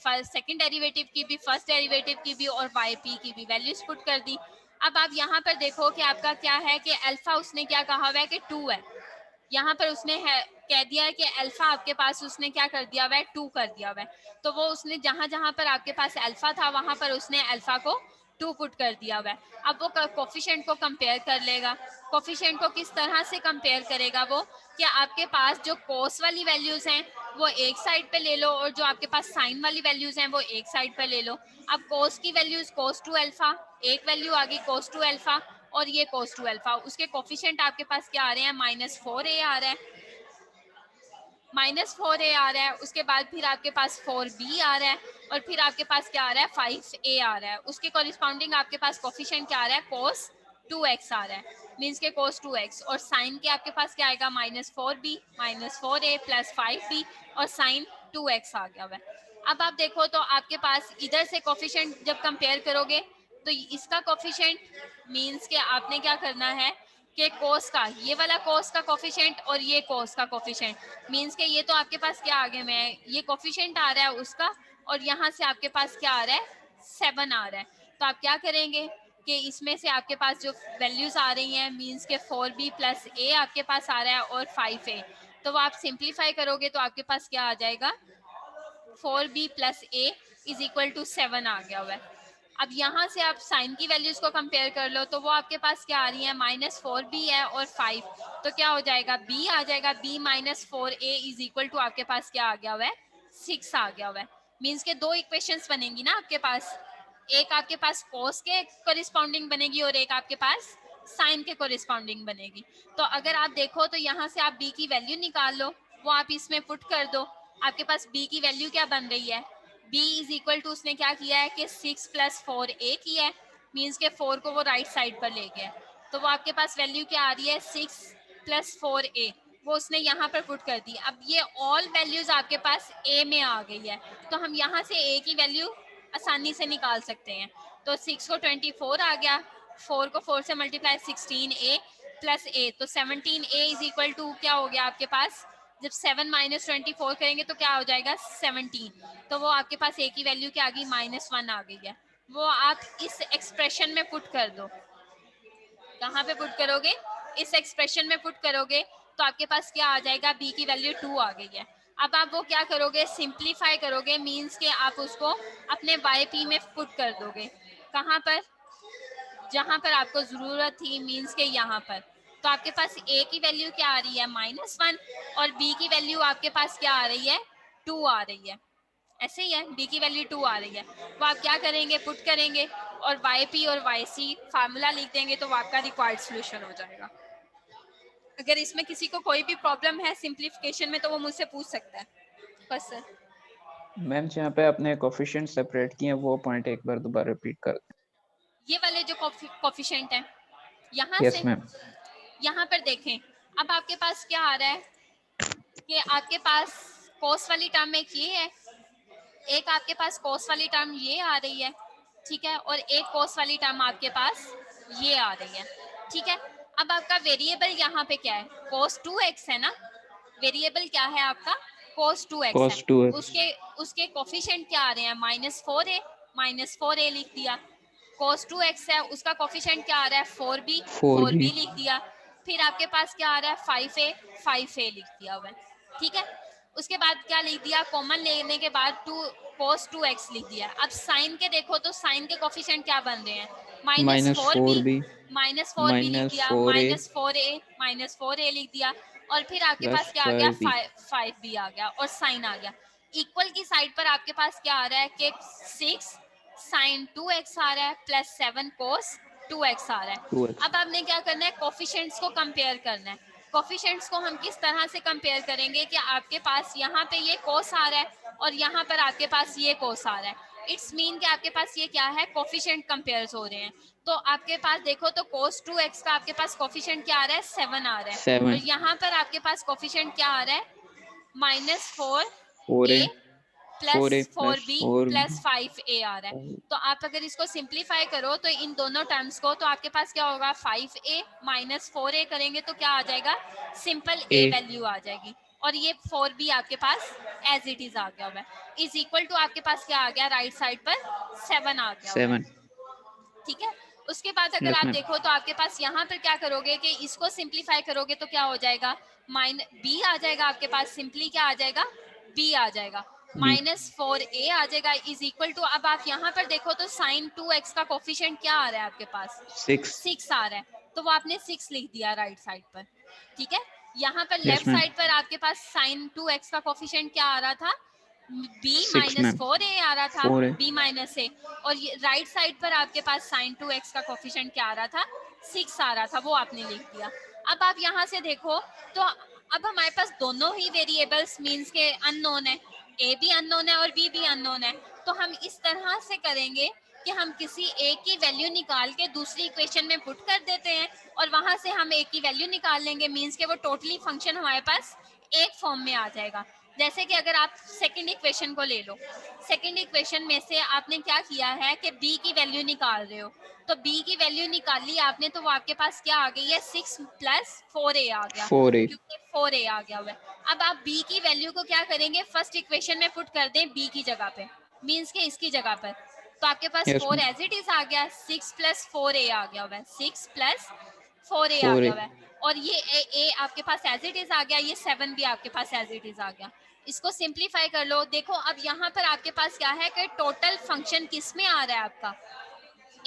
सेकंड डेरिवेटिव की भी, फर्स्ट डेरिवेटिव की भी और वाई पी की भी वैल्यूज पुट कर दी। अब आप यहाँ पर देखो कि आपका क्या है कि अल्फा उसने क्या कहा हुआ है कि 2 है, यहाँ पर उसने है कह दिया है कि अल्फा आपके पास उसने क्या कर दिया हुआ है 2 कर दिया हुआ है, तो वो उसने जहां जहां पर आपके पास अल्फा था वहां पर उसने अल्फा को 2 पुट कर दिया हुआ है। अब वो कोफिशिएंट को कंपेयर कर लेगा। कोफिशिएंट को किस तरह से कंपेयर करेगा वो, कि आपके पास जो कोस वाली वैल्यूज हैं वो एक साइड पे ले लो और जो आपके पास साइन वाली वैल्यूज हैं वो एक साइड पे ले लो। अब कोस की वैल्यूज कोस टू अल्फा, एक वैल्यू आ गई कोस टू अल्फा और ये कोस टू अल्फा, उसके कोफिशिएंट आपके पास क्या आ रहे हैं, -4a आ रहा है, -4a आ रहा है। उसके बाद फिर आपके पास 4b आ रहा है और फिर आपके पास क्या आ रहा है 5a आ रहा है। उसके कॉरिस्पॉन्डिंग आपके पास कोफिशिएंट क्या आ रहा है, cos 2x आ रहा है, मीन्स के cos 2x, और साइन के आपके पास क्या आएगा -4b -4a प्लस 5b और साइन 2x आ गया हुआ है। अब आप देखो तो आपके पास इधर से कोफिशिएंट जब कंपेयर करोगे तो इसका कोफिशिएंट मीन्स के आपने क्या करना है कि कोस का, ये वाला कोस का कोफिशिएंट और ये कोस का कोफिशिएंट, मीन्स के ये तो आपके पास क्या आगे में ये कोफिशिएंट आ रहा है उसका, और यहाँ से आपके पास क्या आ रहा है 7 आ रहा है। तो आप क्या करेंगे कि इसमें से आपके पास जो वैल्यूज आ रही हैं मीन्स के 4b प्लस a आपके पास आ रहा है और 5a, तो वो आप सिंप्लीफाई करोगे तो आपके पास क्या आ जाएगा 4b plus a is equal to 7 आ गया हुआ है। अब यहाँ से आप साइन की वैल्यूज को कंपेयर कर लो तो वो आपके पास क्या आ रही है -4b है और 5, तो क्या हो जाएगा b आ जाएगा, b -4a is equal to आपके पास क्या आ गया हुआ है 6 आ गया हुआ है। मीन्स के दो इक्वेशंस बनेंगी ना आपके पास, एक आपके पास कोस के कोरिस्पॉन्डिंग बनेगी और एक आपके पास साइन के कोरिस्पॉन्डिंग बनेगी। तो अगर आप देखो तो यहाँ से आप b की वैल्यू निकाल लो, वो आप इसमें पुट कर दो, आपके पास b की वैल्यू क्या बन रही है, b इज इक्वल टू उसने क्या किया है कि 6 + 4a किया है, मीन्स के 4 को वो राइट साइड पर ले गया, तो वो आपके पास वैल्यू क्या आ रही है 6 + 4a, वो उसने यहाँ पर पुट कर दी। अब ये ऑल वैल्यूज आपके पास a में आ गई है, तो हम यहाँ से a की वैल्यू आसानी से निकाल सकते हैं। तो 6 को 24 आ गया, 4 को 4 से मल्टीप्लाई 16a प्लस a, तो 17a इज इक्वल टू क्या हो गया आपके पास, जब 7 - 24 करेंगे तो क्या हो जाएगा 17, तो वो आपके पास a की वैल्यू क्या आ गई -1 आ गई है। वो आप इस एक्सप्रेशन में पुट कर दो, कहाँ पे पुट करोगे, इस एक्सप्रेशन में पुट करोगे तो आपके पास क्या आ जाएगा b की वैल्यू 2 आ गई है। अब आप वो क्या करोगे सिंप्लीफाई करोगे, मीन्स के आप उसको अपने yp में पुट कर दोगे, कहाँ पर, जहां पर आपको जरूरत थी, मीन्स के यहाँ पर। तो आपके पास a की वैल्यू क्या आ रही है -1 और b की वैल्यू आपके पास क्या आ रही है 2 आ रही है, ऐसे ही है, b की वैल्यू 2 आ रही है। वो आप क्या करेंगे पुट करेंगे और yp और yc फार्मूला लिख देंगे तो वो आपका रिक्वायर्ड सोल्यूशन हो जाएगा। अगर इसमें किसी को कोई भी प्रॉब्लम है सिंप्लीफिकेशन में तो वो मुझसे पूछ सकता है। बस सर, मैम जहाँ पे आपने कोफिशिएंट सेपरेट किए हैं वो पॉइंट एक बार दोबारा रिपीट कर दें। ये वाले जो कोफिशिएंट हैं यहाँ यस से मैम। यहाँ पर देखें, अब आपके पास क्या आ रहा है कि आपके पास कोस वाली टर्म एक ये है, एक आपके पास कोस वाली टर्म ये आ रही है, ठीक है, और एक कोस वाली टर्म आपके पास ये आ रही है, ठीक है। अब आपका वेरिएबल यहाँ पे क्या है cos 2x है ना, वेरिएबल क्या है आपका cos 2x है, cos 2x उसके कोफिशिएंट क्या आ रहे हैं -4a लिख दिया, cos 2x है उसका कोफिशिएंट क्या आ रहा है 4b लिख दिया, फिर आपके पास क्या आ रहा है 5a लिख दिया हुआ है, ठीक है। उसके बाद क्या लिख दिया, कॉमन लेने के बाद cos 2x लिख दिया। अब साइन के देखो तो साइन के कोफिशिएंट क्या बन रहे हैं -4b -4b -4b लिख दिया, -4a -4a लिख दिया, और फिर आपके Plus पास क्या आ गया 5b. 5b आ गया और साइन आ गया। इक्वल की साइड पर आपके पास क्या आ रहा है कि 6 साइन 2x आ रहा है प्लस 7 कोस 2x आ रहा है। 2x. अब आपने क्या करना है, कोफिशिएंट्स को कंपेयर करना है। कोफिशिएंट्स को हम किस तरह से कंपेयर करेंगे कि आपके पास यहाँ पे ये कोस आ रहा है और यहाँ पर आपके पास ये कोस आ रहा है, इट्स मीन कि आपके पास ये क्या है, कोफिशिएंट कंपेयर हो रहे हैं। तो आपके पास देखो तो cos 2x का आपके पास कोफिशिएंट क्या आ रहा है, 7 आ रहा है 7. और यहाँ पर आपके पास कोफिशिएंट क्या आ रहा है,4a. -4a plus 4a plus 4b 4b. Plus 5a आ रहा है। तो आप अगर इसको सिंप्लीफाई करो तो इन दोनों टर्म्स को, तो आपके पास क्या होगा, 5a माइनस 4a करेंगे तो क्या आ जाएगा, सिंपल a A. वैल्यू आ जाएगी और ये 4b आपके पास एज इट इज आ गया हुआ है, इज इक्वल टू आपके पास क्या आ गया, राइट साइड पर 7 आ गया हुआ है। 7. ठीक है, उसके बाद अगर Yes, आप ma'am. देखो तो आपके पास यहाँ पर क्या करोगे कि इसको सिंप्लीफाई करोगे तो क्या हो जाएगा, b आ जाएगा आपके पास, सिंपली क्या आ जाएगा, b आ जाएगा, B. -4a आ जाएगा इज इक्वल टू, अब आप यहाँ पर देखो तो sin 2x का कोफिशिएंट क्या आ रहा है आपके पास, 6. 6 आ रहा है, तो वो आपने 6 लिख दिया राइट साइड पर। ठीक है, यहाँ पर Yes, लेफ्ट ma'am. साइड पर आपके पास sin 2x का कोफिशिएंट क्या आ रहा था, b 6, ma'am. -4a आ रहा था, 4a. b -a, और ये राइट साइड पर आपके पास sin 2x का कोफिशिएंट क्या आ रहा था, 6 आ रहा था, वो आपने लिख दिया। अब आप यहाँ से देखो तो अब हमारे पास दोनों ही वेरिएबल्स मींस के अननोन है, a भी अननोन है और b भी अननोन है, तो हम इस तरह से करेंगे कि हम किसी एक की वैल्यू निकाल के दूसरी इक्वेशन में पुट कर देते हैं और वहां से हम एक की वैल्यू निकाल लेंगे, मींस के वो टोटली फंक्शन हमारे पास एक फॉर्म में आ जाएगा। जैसे कि अगर आप सेकंड इक्वेशन को ले लो, सेकंड इक्वेशन में से आपने क्या किया है कि b की वैल्यू निकाल रहे हो, तो b की वैल्यू निकाल ली आपने, तो वो आपके पास क्या आ गई है, 6 + 4a आ गया, 4a. क्योंकि 4a आ गया हुआ है। अब आप b की वैल्यू को क्या करेंगे, फर्स्ट इक्वेशन में पुट कर दें b की जगह पे, मींस के इसकी जगह पर, तो आपके पास Yes, 4 ma'am. As it is आ गया, 6 + 4a आ गया हुआ है, 6 + 4a आ गया 4a. हुआ है, और ये a आपके पास एज इट इज आ गया, ये 7 भी आपके पास एज इट इज आ गया। इसको सिंप्लीफाई कर लो, देखो अब यहाँ पर आपके पास क्या है कि टोटल फंक्शन किस में आ रहा है आपका,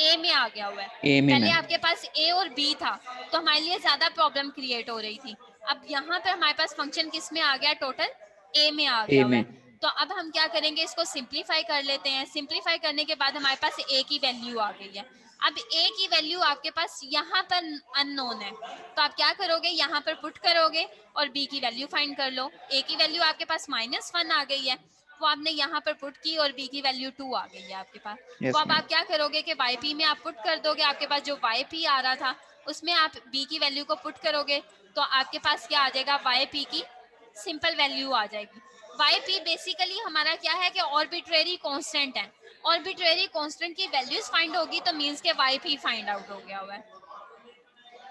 ए में आ गया हुआ है। A में, पहले ma'am. आपके पास ए और बी था तो हमारे लिए ज्यादा प्रॉब्लम क्रिएट हो रही थी, अब यहाँ पर हमारे पास फंक्शन किस में आ गया, टोटल ए में आ गया A हुआ है। में. तो अब हम क्या करेंगे, इसको सिंप्लीफाई कर लेते हैं, सिंप्लीफाई करने के बाद हमारे पास ए की वैल्यू आ गई है। अब ए की वैल्यू आपके पास यहाँ पर अननोन है, तो आप क्या करोगे, यहाँ पर पुट करोगे और बी की वैल्यू फाइंड कर लो। ए की वैल्यू आपके पास -1 आ गई है, वो आपने यहाँ पर पुट की और बी की वैल्यू 2 आ गई है आपके पास। Yes, वो अब ma'am. आप क्या करोगे कि yp में आप पुट कर दोगे, आपके पास जो yp आ रहा था उसमें आप b की वैल्यू को पुट करोगे तो आपके पास क्या आ जाएगा, yp की सिंपल वैल्यू आ जाएगी। yp बेसिकली हमारा क्या है कि ऑर्बिट्रेरी कांस्टेंट है, ऑर्बिट्रेरी कांस्टेंट की वैल्यूज फाइंड होगी तो मींस के yp फाइंड आउट हो गया हुआ है,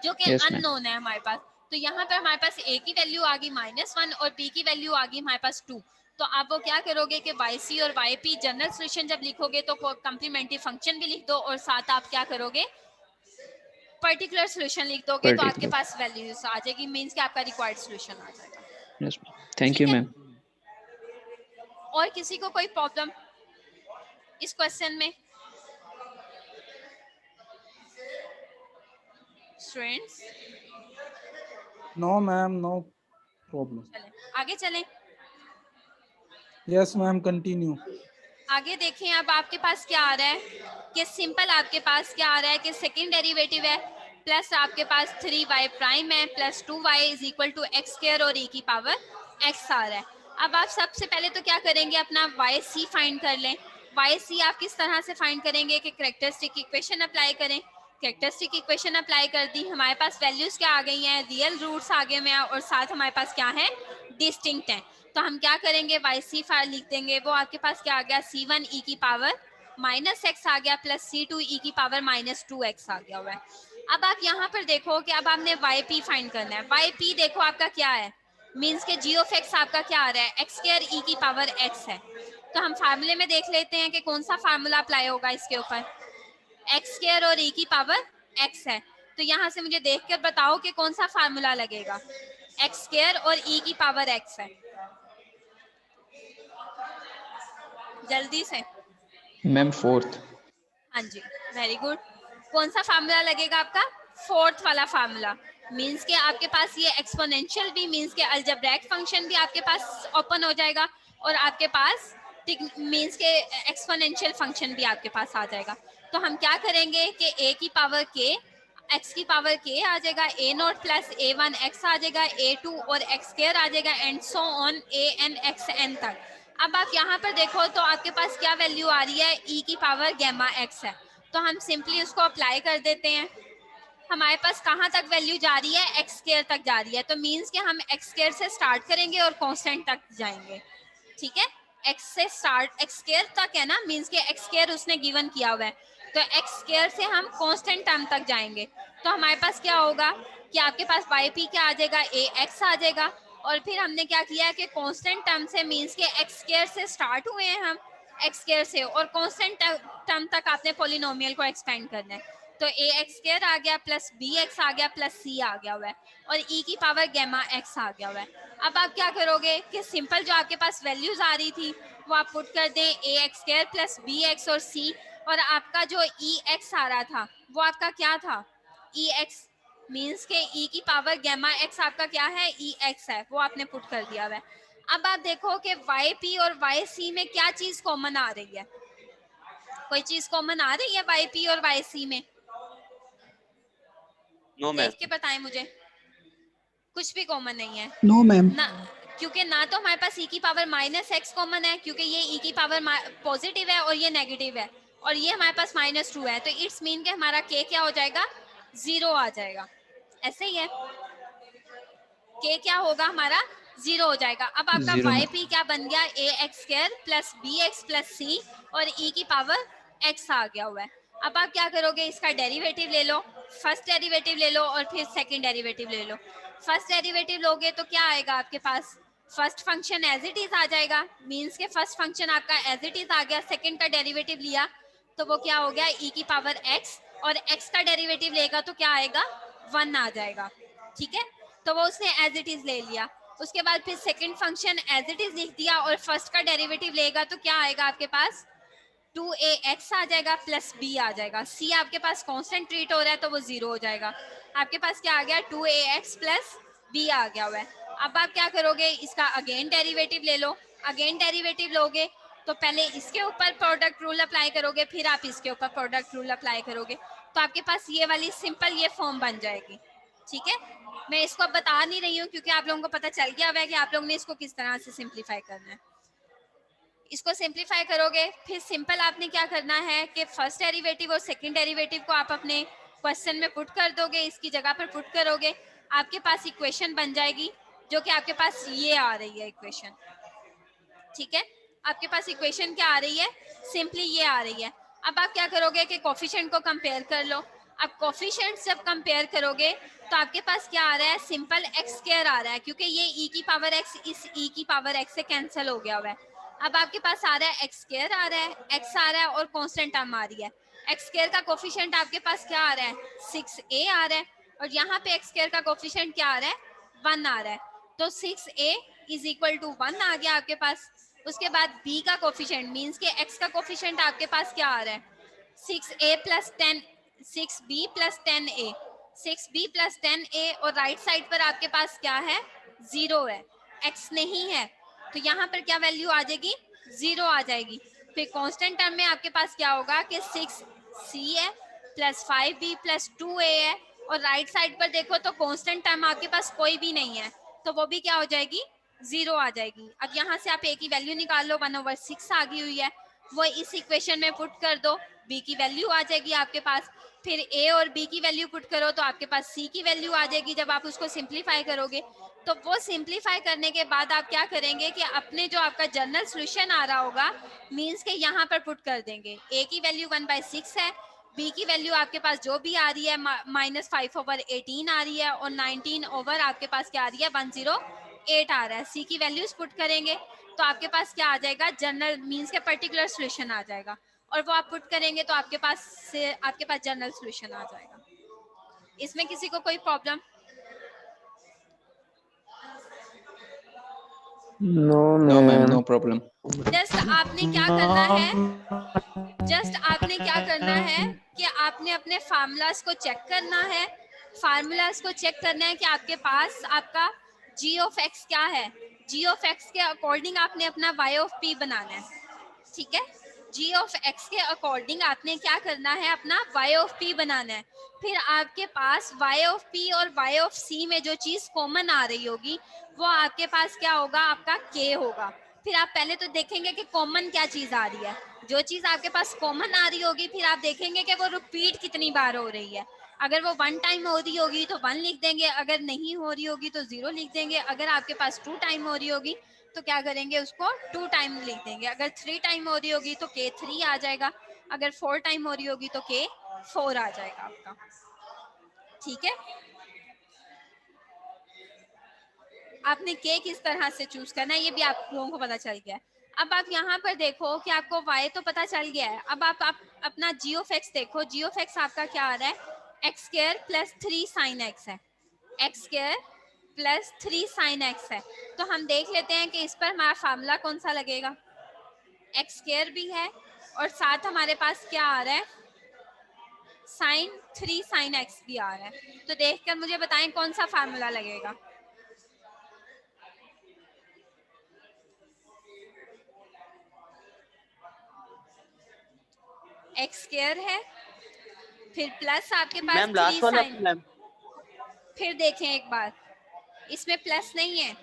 जो कि Yes, ma'am. अननोन है हमारे पास। तो यहाँ पर हमारे पास a की वैल्यू आ गई -1 और b की वैल्यू आ गई हमारे पास 2। तो आप वो क्या करोगे कि yc और yp जनरल सॉल्यूशन जब लिखोगे तो कम्प्लीमेंट्री फंक्शन भी लिख दो और साथ आप क्या करोगे, पर्टिकुलर सॉल्यूशन लिख दोगे, तो आपके Particular. पास वैल्यूज आ जाएगी, मींस कि आपका रिक्वायर्ड सॉल्यूशन आ जाएगा। Yes, ma'am. Thank ठीक you, है, ma'am. और किसी को कोई प्रॉब्लम इस क्वेश्चन में, students? No, ma'am, no problem. चलें आगे चलें, Yes, ma'am, continue. आगे देखें। अब आपके पास क्या आ रहा है कि सिंपल आपके पास क्या आ रहा है कि सेकंड डेरिवेटिव है प्लस आपके पास 3y प्राइम है plus 2y is equal to X square और e की पावर x आ रहा है। अब आप सबसे पहले तो क्या करेंगे, अपना yc फाइंड कर लें। yc आप किस तरह से फाइंड करेंगे कि कैरेक्टरिस्टिक इक्वेशन अप्लाई करें, कैरेक्टरिस्टिक इक्वेशन अप्लाई कर दी, हमारे पास वैल्यूज क्या आ गई हैं, रियल रूट्स आ गए हैं और साथ हमारे पास क्या है, डिस्टिंक्ट है। तो हम क्या करेंगे, yc फाइल लिख देंगे, वो आपके पास क्या आ गया, c1 e की पावर -x आ गया प्लस c2 e की पावर -2x आ गया हुआ है। अब आप यहाँ पर देखो कि अब आपने yp फाइंड करना है। yp देखो आपका क्या है, मींस के g ऑफ x आपका क्या आ रहा है, x स्क्वायर e की पावर x है। तो हम फार्मूले में देख लेते हैं कि कौन सा फार्मूला अप्लाई होगा इसके ऊपर, एक्स स्क्वायर और e की पावर x है। तो यहाँ से मुझे देख कर बताओ कि कौन सा फार्मूला लगेगा, एक्स स्क्वायर और e की पावर x है, जल्दी से। Ma'am 4th. हाँ जी, वेरी गुड। कौन सा फार्मूला लगेगा आपका, 4th वाला फार्मूला, मीन्स के आपके पास ये एक्सपोनेंशियल भी मीन्स के अलजेब्रिक फंक्शन भी आपके पास ओपन हो जाएगा और आपके पास मीन्स के एक्सपोनेंशियल फंक्शन भी आपके पास आ जाएगा। तो हम क्या करेंगे कि a की पावर k, x की पावर k आ जाएगा, a0 प्लस a1 x आ जाएगा, a2 और x स्क्वायर आ जाएगा and so on an xn तक। अब आप यहाँ पर देखो तो आपके पास क्या वैल्यू आ रही है, e की पावर गैमा x है, तो हम सिंपली उसको अप्लाई कर देते हैं। हमारे पास कहाँ तक वैल्यू जा रही है, एक्स स्क्वायर तक जा रही है, तो मीन्स कि हम एक्स स्क्वायर से स्टार्ट करेंगे और कांस्टेंट तक जाएंगे। ठीक है, एक्स से स्टार्ट, एक्स स्क्वायर तक है ना, मीन्स कि एक्स स्क्वायर उसने गिवन किया हुआ है, तो एक्स स्क्वायर से हम कांस्टेंट टर्म तक जाएंगे। तो हमारे पास क्या होगा कि आपके पास वाई पी क्या आ जाएगा, ए एक्स आ जाएगा, और फिर हमने क्या किया है कि कांस्टेंट टर्म से मीन्स के एक्स स्क्वायर से स्टार्ट हुए हैं हम, एक्स स्क्वायर से, और कांस्टेंट टर्म तक आपने पॉलिनोमियल को एक्सपेंड करना है। तो ए एक्स स्क्वायर आ गया प्लस बी एक्स आ गया प्लस सी आ गया हुआ है, और ई की पावर गैमा एक्स आ गया हुआ है। अब आप क्या करोगे कि सिंपल जो आपके पास वैल्यूज आ रही थी वो आप पुट कर दें, A X square plus B X और सी, और आपका जो ई एक्स आ रहा था वो आपका क्या था, ई एक्स, मीन्स के ई की पावर गैमा एक्स आपका क्या है, ई एक्स है, वो आपने पुट कर दिया हुआ है। अब आप देखो कि वाई पी और वाई सी में क्या चीज कॉमन आ रही है, कोई चीज कॉमन आ रही है वाई पी और वाई सी में? No ma'am. देख के बताएं मुझे, कुछ भी कॉमन नहीं है नो मैम। ना, क्योंकि ना तो हमारे पास e की पावर माइनस एक्स कॉमन है, क्योंकि ये e की पावर पॉजिटिव है और ये नेगेटिव है, और ये हमारे पास -2 है, तो इट्स मीन के हमारा k क्या हो जाएगा, 0 आ जाएगा। ऐसे ही है, k क्या होगा हमारा, 0 हो जाएगा। अब आपका Zero वाई में। पी क्या बन गया, A X square plus B X plus C, और e की पावर x आ गया हुआ है। अब आप क्या करोगे, इसका डेरिवेटिव ले लो, फर्स्ट डेरिवेटिव ले लो और फिर सेकंड डेरिवेटिव ले लो। फर्स्ट डेरिवेटिव लोगे तो क्या आएगा आपके पास, first function as it is आ जाएगा, मीन्स के फर्स्ट फंक्शन आपका एज इट इज आ गया, सेकंड का डेरिवेटिव लिया तो वो क्या हो गया, e की पावर x, और x का डेरिवेटिव लेगा तो क्या आएगा, 1 आ जाएगा। ठीक है, तो वो उसने एज इट इज ले लिया, उसके बाद फिर second function as it is लिख दिया, और फर्स्ट का डेरिवेटिव लेगा तो क्या आएगा आपके पास, 2ax आ जाएगा प्लस b आ जाएगा, c आपके पास कांस्टेंट ट्रीट हो रहा है तो वो 0 हो जाएगा। आपके पास क्या आ गया, 2ax प्लस b आ गया हुआ है। अब आप क्या करोगे, इसका अगेन डेरिवेटिव ले लो, अगेन डेरिवेटिव लोगे तो पहले इसके ऊपर प्रोडक्ट रूल अप्लाई करोगे, फिर आप इसके ऊपर प्रोडक्ट रूल अप्लाई करोगे, तो आपके पास ये वाली सिंपल ये फॉर्म बन जाएगी। ठीक है, मैं इसको अब बता नहीं रही हूँ क्योंकि आप लोगों को पता चल गया है कि आप लोगों ने इसको किस तरह से सिंप्लीफाई करना है। इसको सिंप्लीफाई करोगे, फिर सिंपल आपने क्या करना है कि फर्स्ट डेरिवेटिव और सेकंड डेरिवेटिव को आप अपने क्वेश्चन में पुट कर दोगे, इसकी जगह पर पुट करोगे, आपके पास इक्वेशन बन जाएगी जो कि आपके पास ये आ रही है इक्वेशन। ठीक है, आपके पास इक्वेशन क्या आ रही है, सिंपली ये आ रही है। अब आप क्या करोगे कि कोफिशिएंट को कंपेयर कर लो। अब कोफिशिएंट जब कंपेयर करोगे तो आपके पास क्या आ रहा है, सिंपल एक्स स्क्वायर आ रहा है, क्योंकि ये e की पावर x इस e की पावर x से कैंसिल हो गया हुआ है। अब आपके पास आ रहा है एक्स स्क्वायर आ रहा है, x आ रहा है और कांस्टेंट टर्म आ रही है। एक्स स्क्वायर का कोफिशिएंट आपके पास क्या आ रहा है, 6a आ रहा है, और यहाँ पे एक्स स्क्वायर का कोफिशिएंट क्या आ रहा है, 1 आ रहा है, तो 6a इज इक्वल टू 1 आ गया आपके पास। उसके बाद b का कोफिशिएंट मींस के x का कोफिशिएंट आपके पास क्या आ रहा है, 6a plus 10, 6b plus 10a, 6b plus 10a, और राइट साइड पर आपके पास क्या है, 0 है, x नहीं है, तो यहाँ पर क्या वैल्यू आ जाएगी, 0 आ जाएगी। फिर कांस्टेंट टर्म में आपके पास क्या होगा कि 6c है प्लस 5b प्लस 2a है, और राइट साइड पर देखो तो कांस्टेंट टर्म आपके पास कोई भी नहीं है, तो वो भी क्या हो जाएगी, 0 आ जाएगी। अब यहाँ से आप a की वैल्यू निकाल लो, 1/6 आ गई हुई है, वो इस इक्वेशन में पुट कर दो, b की वैल्यू आ जाएगी आपके पास। फिर a और b की वैल्यू पुट करो तो आपके पास c की वैल्यू आ जाएगी जब आप उसको सिंप्लीफाई करोगे। तो वो सिंप्लीफाई करने के बाद आप क्या करेंगे कि अपने जो आपका जनरल सॉल्यूशन आ रहा होगा मींस के यहाँ पर पुट कर देंगे। a की वैल्यू 1/6 है, b की वैल्यू आपके पास जो भी आ रही है -5/18 आ रही है, और 19 ओवर आपके पास क्या आ रही है, 108 आ रहा है। c की वैल्यूज पुट करेंगे तो आपके पास क्या आ जाएगा, जनरल मींस के पर्टिकुलर सॉल्यूशन आ जाएगा, और वो आप पुट करेंगे तो आपके पास जनरल सॉल्यूशन आ जाएगा। इसमें किसी को कोई problem? No No ma'am, ma'am. no problem. Just आपने क्या करना है कि आपने अपने फार्मूलाज को चेक करना है फार्मूलाज को चेक करना है कि आपके पास आपका g ऑफ x क्या है। g ऑफ x के अकॉर्डिंग आपने अपना y ऑफ p बनाना है, ठीक है। g ऑफ x के अकॉर्डिंग आपने क्या करना है, अपना y ऑफ p बनाना है। फिर आपके पास y ऑफ p और y ऑफ c में जो चीज कॉमन आ रही होगी वो आपके पास क्या होगा, आपका k होगा। फिर आप पहले तो देखेंगे कि कॉमन क्या चीज आ रही है। जो चीज आपके पास कॉमन आ रही होगी फिर आप देखेंगे कि वो रिपीट कितनी बार हो रही है। अगर वो 1 टाइम हो रही होगी तो 1 लिख देंगे, अगर नहीं हो रही होगी तो 0 लिख देंगे। अगर आपके पास 2 टाइम हो रही होगी तो क्या करेंगे, उसको 2 टाइम लिख देंगे। अगर 3 टाइम हो रही होगी तो k 3 आ जाएगा। अगर 4 टाइम हो रही होगी तो k 4 आ जाएगा आपका, ठीक है। आपने k किस तरह से चूज करना है ये भी आप लोगों को पता चल गया है। अब आप यहाँ पर देखो कि आपको y तो पता चल गया है। अब आप अपना g ऑफ x देखो। g ऑफ x आपका क्या आ रहा है, x square plus 3 sine x है। x square plus 3 sine x है। तो हम देख लेते हैं कि इस पर हमारा फार्मूला कौन सा लगेगा। x स्क्वायर भी है और साथ हमारे पास क्या आ रहा है, साइन 3 साइन x भी आ रहा है। तो देखकर मुझे बताएं कौन सा फार्मूला लगेगा। एक्स स्क्वायर है, फिर प्लस आपके पास मैम 3 लास्ट वाला साइन। मैम फिर देखें एक बार, इसमें प्लस नहीं है,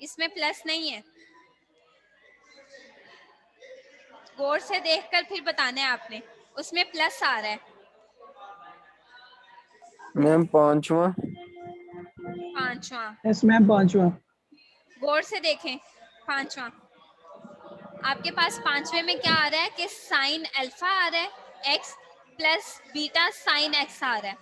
इसमें प्लस नहीं है। गौर से देखकर फिर बताना है आपने, उसमें प्लस आ रहा है। मैम पांचवा। पांचवा, यस मैम पांचवा। गौर से देखें। पांचवा आपके पास पांचवे में क्या आ रहा है कि साइन अल्फा आ रहा है X plus beta sine X आ रहा है,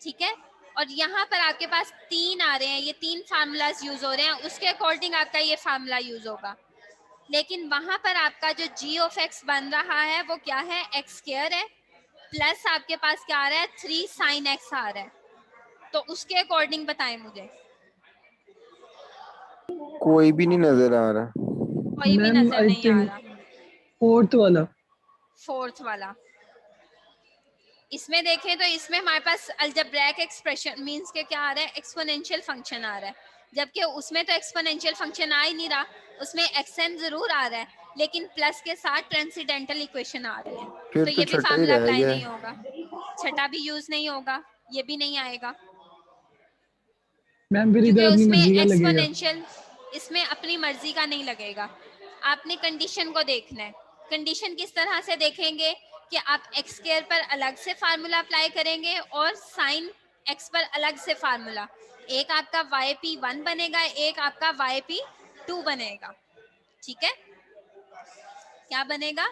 ठीक है। और यहाँ पर आपके पास 3 आ रहे हैं, ये 3 फार्मूलाज यूज हो रहे हैं, उसके अकॉर्डिंग आपका ये फार्मूला यूज होगा। लेकिन वहां पर आपका जो g ऑफ x बन रहा है वो क्या है, एक्स स्क्वायर है प्लस आपके पास क्या आ रहा है 3 साइन x आ रहा है। तो उसके अकॉर्डिंग बताएं मुझे। कोई भी नहीं नजर आ रहा। कोई भी मैम नजर आई नहीं आ थिंक रहा। फोर्थ वाला। फोर्थ वाला, इसमें देखें तो इसमें हमारे पास अलजेब्रिक एक्सप्रेशन मींस के क्या आ रहा है, एक्सपोनेंशियल फंक्शन आ रहा है। जबकि उसमें तो एक्सपोनेंशियल फंक्शन आ ही नहीं रहा, उसमें एक्सएन जरूर आ रहा है लेकिन प्लस के साथ ट्रांसेंडेंटल इक्वेशन आ रही है। फिर तो तो ये भी छठा ही फार्मूला रह अप्लाई गया। नहीं होगा, छठा भी यूज नहीं होगा, ये भी नहीं आएगा मैम फिर क्योंकि इधर अपनी उसमें मर्जी का लगेगा। एक्सपोनेंशियल, इसमें अपनी मर्जी का नहीं लगेगा। आपने कंडीशन को देखना है। कंडीशन किस तरह से देखेंगे कि आप एक्स स्क्वायर पर अलग से फार्मूला अप्लाई करेंगे और साइन एक्स पर अलग से फार्मूला। एक आपका YP1 बनेगा, एक आपका YP2 बनेगा, ठीक है। क्या बनेगा,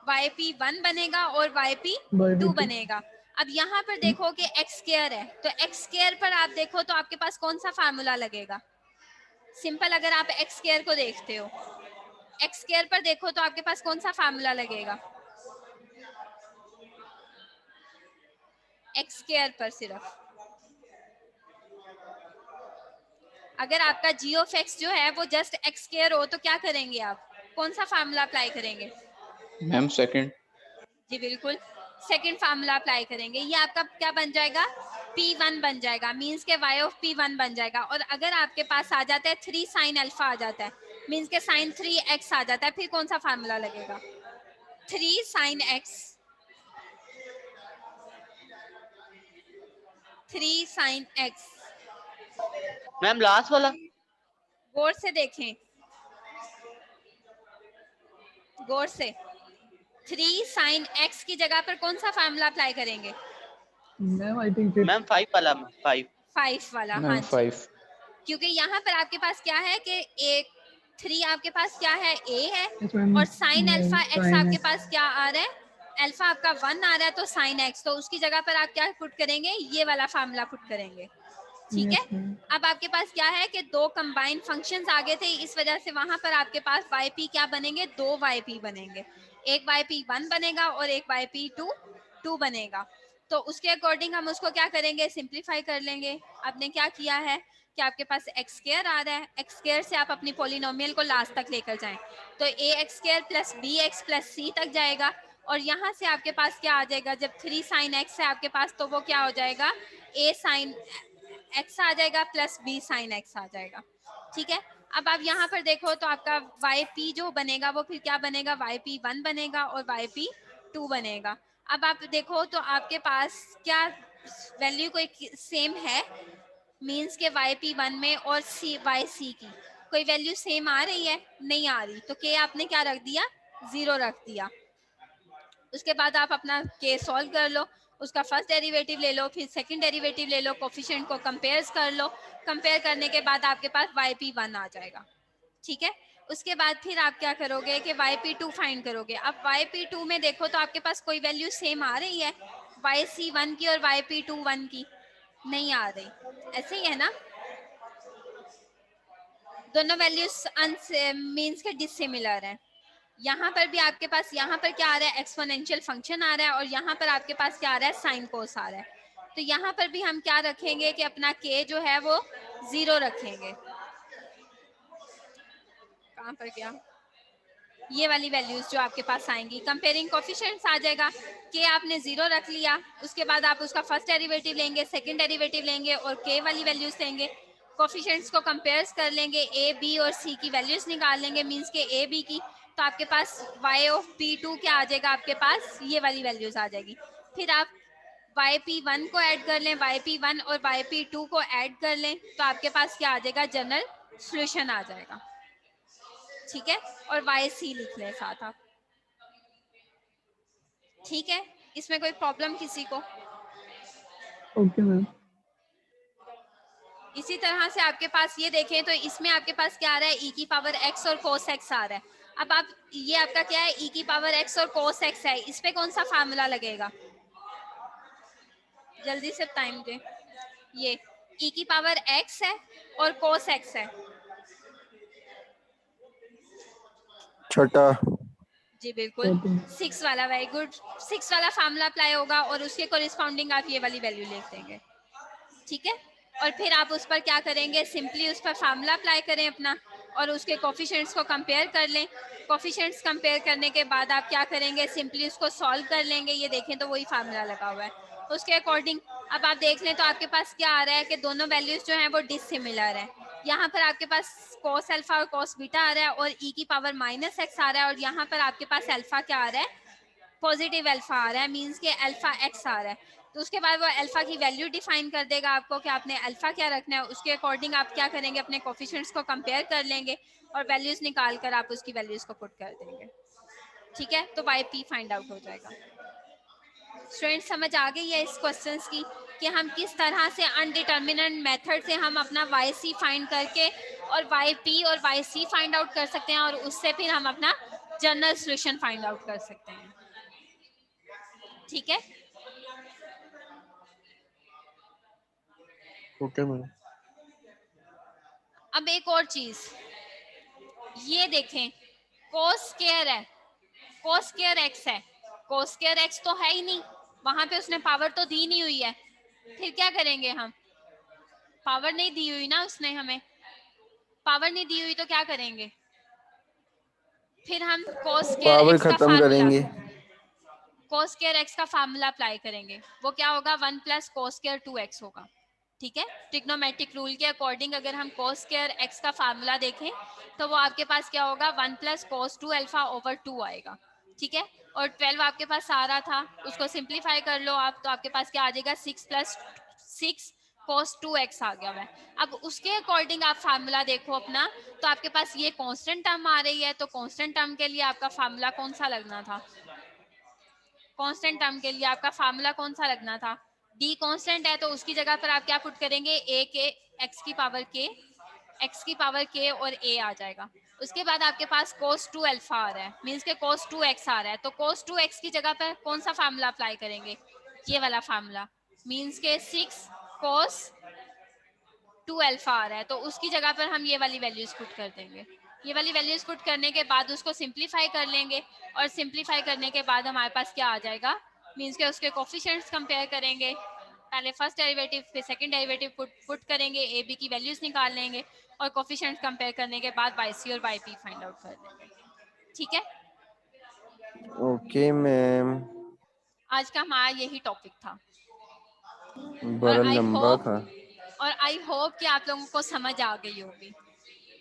YP1 बनेगा और YP2 2 बनेगा। अब यहाँ पर देखो कि एक्स स्क्वायर है, तो एक्स स्क्वायर पर आप देखो तो आपके पास कौन सा फार्मूला लगेगा। सिंपल, अगर आप एक्स स्क्वायर को देखते हो, एक्स स्क्वायर पर देखो तो आपके पास कौन सा फार्मूला लगेगा एक्स स्क्वायर पर। सिर्फ अगर आपका g ऑफ x जो है वो जस्ट एक्स स्क्वायर हो तो क्या करेंगे आप, कौन सा फार्मूला अप्लाई करेंगे। Ma'am second. जी बिल्कुल, सेकंड फार्मूला अप्लाई करेंगे। ये आपका क्या बन जाएगा, P1 बन जाएगा, मींस के y ऑफ P1 बन जाएगा। और अगर आपके पास आ जाता है 3 साइन अल्फा आ जाता है, मींस के साइन 3x आ जाता है, फिर कौन सा फार्मूला लगेगा, 3 sine x, 3 sine x। Ma'am last वाला गौर से देखें, गौर से 3 साइन x की जगह पर कौन सा फार्मूला अप्लाई करेंगे, मैम आई थिंक फिर मैम 5 वाला 5 5 वाला। हाँ मैम जी, 5। क्योंकि यहाँ पर आपके पास क्या है कि एक 3 आपके पास क्या है, a है, Yes, ma'am. और साइन अल्फा x Sin आपके X. पास क्या आ रहा है, अल्फा आपका 1 आ रहा है, तो साइन x, तो उसकी जगह पर आप क्या पुट करेंगे, ये वाला फार्मूला पुट करेंगे, ठीक है। Yes, ma'am. अब आपके पास क्या है कि 2 कंबाइंड फंक्शंस आ गए थे, इस वजह से वहां पर आपके पास yp क्या बनेंगे, 2 yp बनेंगे, एक yp1 बनेगा और एक yp2 बनेगा। तो उसके अकॉर्डिंग हम उसको क्या करेंगे, सिंप्लीफाई कर लेंगे। आपने क्या किया है कि आपके पास एक्स स्क्वायर आ रहा है, एक्स स्क्वायर से आप अपनी पोलिनोमियल को लास्ट तक लेकर जाएं तो A X square plus B X plus C तक जाएगा। और यहाँ से आपके पास क्या आ जाएगा, जब 3 साइन एक्स है आपके पास तो वो क्या हो जाएगा, a साइन x आ जाएगा प्लस b साइन x आ जाएगा। ठीक है, अब आप यहाँ पर देखो तो आपका yp जो बनेगा वो फिर क्या बनेगा, yp1 बनेगा और yp2 बनेगा। अब आप देखो तो आपके पास क्या वैल्यू कोई सेम है, मीन्स के yp1 में और yc की कोई वैल्यू सेम आ रही है, नहीं आ रही, तो k आपने क्या रख दिया, 0 रख दिया। उसके बाद आप अपना केस सॉल्व कर लो, उसका फर्स्ट डेरिवेटिव ले लो, फिर सेकंड डेरिवेटिव ले लो, कोफिशिएंट को कंपेयर कर लो, कंपेयर करने के बाद आपके पास yp1 आ जाएगा। ठीक है, उसके बाद फिर आप क्या करोगे कि yp2 फाइंड करोगे। अब yp2 में देखो तो आपके पास कोई वैल्यू सेम आ रही है yc1 की और yp21 की, नहीं आ रही, ऐसे ही है ना, दोनों वैल्यूज मीन्स के डिसिमिलर हैं। यहाँ पर भी आपके पास यहाँ पर क्या आ रहा है, एक्सपोनेंशियल फंक्शन आ रहा है, और यहाँ पर आपके पास क्या आ रहा है, साइन कोस आ रहा है। तो यहाँ पर भी हम क्या रखेंगे कि अपना k जो है वो 0 रखेंगे। कहाँ पर गया, ये वाली वैल्यूज जो आपके पास आएंगी, कंपेयरिंग कोफिशिएंट्स आ जाएगा, k आपने 0 रख लिया, उसके बाद आप उसका फर्स्ट डेरिवेटिव लेंगे, सेकंड डेरिवेटिव लेंगे और k वाली वैल्यूज लेंगे, कोफिशिएंट्स को कंपेयर्स कर लेंगे, a b और c की वैल्यूज निकाल लेंगे, मींस के a b की, तो आपके पास y ऑफ p2 क्या आ जाएगा, आपके पास ये वाली वैल्यूज आ जाएगी। फिर आप yp1 को ऐड कर लें, yp1 और yp2 को ऐड कर लें, तो आपके पास क्या आ जाएगा, जनरल सॉल्यूशन आ जाएगा। ठीक है, और yc लिख लें साथ आप। ठीक है, इसमें कोई प्रॉब्लम किसी को? Okay ma'am. इसी तरह से आपके पास ये देखें तो इसमें आपके पास क्या आ रहा है, e की पावर x और cos x आ रहा है। अब आप ये आपका क्या है, e की पावर x और cos x है, इस पे कौन सा फार्मूला लगेगा, जल्दी से टाइम दे। ये e की पावर x है और cos x है, छठा। जी बिल्कुल 6 वाला, वेरी गुड, 6 वाला फार्मूला अप्लाई होगा और उसके कोरिस्पॉन्डिंग आप ये वाली वैल्यू लिख देंगे। ठीक है, और फिर आप उस पर क्या करेंगे, सिंपली उस पर फार्मूला अप्लाई करें अपना और उसके कोफिशिएंट्स को कंपेयर कर लें। कोफिशिएंट्स कंपेयर करने के बाद आप क्या करेंगे, सिंपली उसको सॉल्व कर लेंगे। ये देखें तो वही फार्मूला लगा हुआ है, उसके अकॉर्डिंग अब आप देख लें तो आपके पास क्या आ रहा है कि दोनों वैल्यूज जो हैं वो डिसिमिलर हैं। यहाँ पर आपके पास cos अल्फा और cos बीटा आ रहा है और e की पावर -x आ रहा है, और यहाँ पर आपके पास अल्फा क्या आ रहा है, पॉजिटिव अल्फा आ रहा है, मींस के अल्फा x आ रहा है। तो उसके बाद वो अल्फा की वैल्यू डिफाइन कर देगा आपको कि आपने अल्फा क्या रखना है, उसके अकॉर्डिंग आप क्या करेंगे, अपने कोफिशिएंट्स को कंपेयर कर लेंगे और वैल्यूज निकाल कर आप उसकी वैल्यूज को पुट कर देंगे। ठीक है, तो yp फाइंड आउट हो जाएगा। स्टूडेंट समझ आ गई है इस क्वेश्चंस की कि हम किस तरह से अनडिटर्मिनेंट मेथड से हम अपना yc फाइंड करके और yp और yc फाइंड आउट कर सकते हैं, और उससे फिर हम अपना जनरल सॉल्यूशन फाइंड आउट कर सकते हैं। ठीक है, ओके मैम। अब एक और चीज ये देखें, cos स्क्वायर है, cos स्क्वायर x है, cos स्क्वायर x तो है ही नहीं, वहां पे उसने पावर तो दी नहीं हुई है, फिर क्या करेंगे हम, पावर नहीं दी हुई ना उसने हमें, पावर नहीं दी हुई तो क्या करेंगे, फिर हम cos स्क्वायर पावर x का खत्म फार्मूला, करेंगे। cos स्क्वायर x का फार्मूला अप्लाई करेंगे, वो क्या होगा, 1 + cos स्क्वायर 2x होगा। ठीक है, ट्रिग्नोमेट्रिक रूल के अकॉर्डिंग अगर हम cos स्क्वायर x का फार्मूला देखें तो वो आपके पास क्या होगा, 1 + cos 2 अल्फा ओवर 2 आएगा। ठीक है, और 12 आपके पास आ रहा था, उसको सिंप्लीफाई कर लो आप, तो आपके पास क्या आ जाएगा, 6 + 6 cos 2x आ गया है। अब उसके अकॉर्डिंग आप फार्मूला देखो अपना, तो आपके पास ये कांस्टेंट टर्म आ रही है, तो कांस्टेंट टर्म के लिए आपका फार्मूला कौन सा लगना था, कांस्टेंट टर्म के लिए आपका फार्मूला कौन सा लगना था, डी कांस्टेंट है तो उसकी जगह पर आप क्या पुट करेंगे, ए के एक्स की पावर के और ए आ जाएगा। उसके बाद आपके पास cos 2 अल्फा आ रहा है, मींस के cos 2x आ रहा है, तो cos 2x की जगह पर कौन सा फार्मूला अप्लाई करेंगे, ये वाला फार्मूला, मींस के 6 cos 2 अल्फा आ रहा है, तो उसकी जगह पर हम ये वाली वैल्यूज पुट कर देंगे। ये वाली वैल्यूज पुट करने के बाद उसको सिंप्लीफाई कर लेंगे, और सिंप्लीफाई करने के बाद हमारे पास क्या आ जाएगा, मींस के उसके कोफिशिएंट्स कंपेयर करेंगे, पहले फर्स्ट डेरिवेटिव फिर सेकंड डेरिवेटिव पुट करेंगे, ए बी की वैल्यूज निकाल लेंगे और कोफिशिएंट्स कंपेयर करने के बाद yc और yp फाइंड आउट कर लेंगे। ठीक है, ओके मैम। आज का हमारा यही टॉपिक था। बड़ा आई लंबा होप था और आई होप कि आप लोगों को समझ आ गई होगी।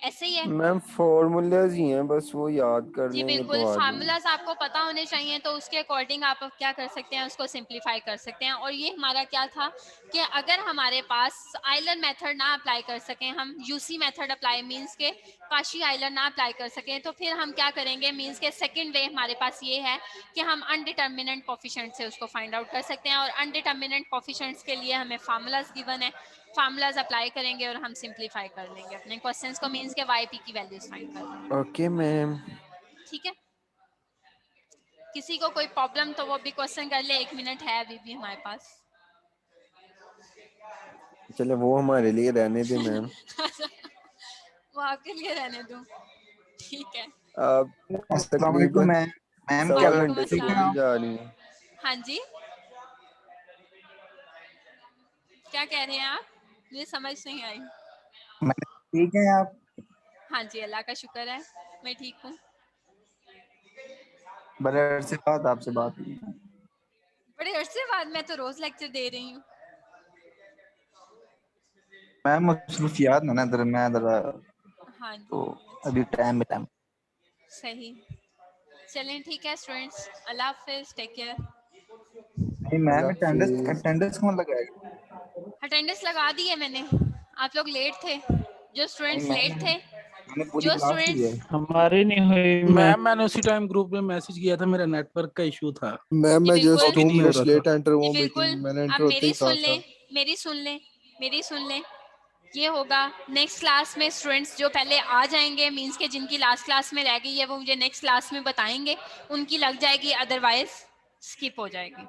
ऐसे ही है मैम, फॉर्मूलाज ही हैं बस, वो याद कर जी, लेंगे बिल्कुल। तो आ जाएंगे। फार्मूलाज आपको पता होने चाहिए, तो उसके अकॉर्डिंग आप अब क्या कर सकते हैं, उसको सिंप्लीफाई कर सकते हैं। और ये हमारा क्या था कि अगर हमारे पास आइलर मेथड ना अप्लाई कर सकें, हम यूसी मेथड अप्लाई मींस के काशी आइलर ना अप्लाई कर सकें, तो फिर हम क्या करेंगे मींस के सेकंड वे हमारे पास ये है कि हम अनडिटर्मिनेंट कोफिशिएंट से उसको फाइंड आउट कर सकते हैं। और अनडिटर्मिनेंट कोफिशिएंट्स के लिए हमें फार्मूलाज गिवन है, फार्मूलाज अप्लाई करेंगे और हम सिंप्लीफाई कर लेंगे अपने क्वेश्चंस को, मींस के वाईपी की वैल्यूज फाइंड कर लेंगे। Okay ma'am. ठीक है, किसी को कोई प्रॉब्लम तो वो भी क्वेश्चन कर ले, 1 मिनट है अभी भी हमारे पास। चले वो हमारे लिए रहने दे मैम। वो आपके लिए रहने दूं, ठीक है। आप अस्सलाम वालेकुम तकरीबन मैम। मैम क्या वालेकुम1.5 घंटे से ठीक है अस्सलाम। बोली आप? जा रही हैं। हाँ जी, क्या कह रहे हैं आप, मुझे समझ नहीं आई। मैम ठीक है आप? हाँ जी, अल्लाह का शुक्र है, मैं ठीक हूँ। बड़े अरसे बाद आपसे बात हुई। बड़े अरसे बाद, मैं तो रोज लेक्चर दे रही हूँ। मैम मसरूफियात में ना इधर मैं जरा, हाँ तो जी, अभी अच्छा, टाइम मिला। सही। चलें ठीक है स्टूडेंट्स, अल्लाह हाफिज, टेक केयर। नहीं मैम, अल्लाह अटेंडेंस हाफिज। अटेंडेंस कौन लगाएगा? अटेंडेंस लगा दी है मैंने, आप लोग लेट थे, जो नहीं स्टूडेंट्स लेट मैम, थे, मैंने पूरी जो क्लास ली है। स्टूडेंट्स। हमारी नहीं हुई मैम मैंने उसी टाइम ग्रुप में मैसेज किया था, मेरा नेटवर्क का इशू था, मैम जी मैं बिल्कुल, जस्ट कॉपी टू नहीं हो मिनट्स रहा था। लेट एंटर जी हुआ बिल्कुल। मीटिंग, मैंने अब एंटर होते ही कहा था। मेरी सुन लें, मेरी सुन लें। ये होगा नेक्स्ट क्लास में, स्टूडेंट्स जो पहले आ जाएंगे मींस के जिनकी लास्ट क्लास में रह गई है वो मुझे नेक्स्ट क्लास में बताएंगे, उनकी लग जाएगी, अदरवाइज स्किप हो जाएगी।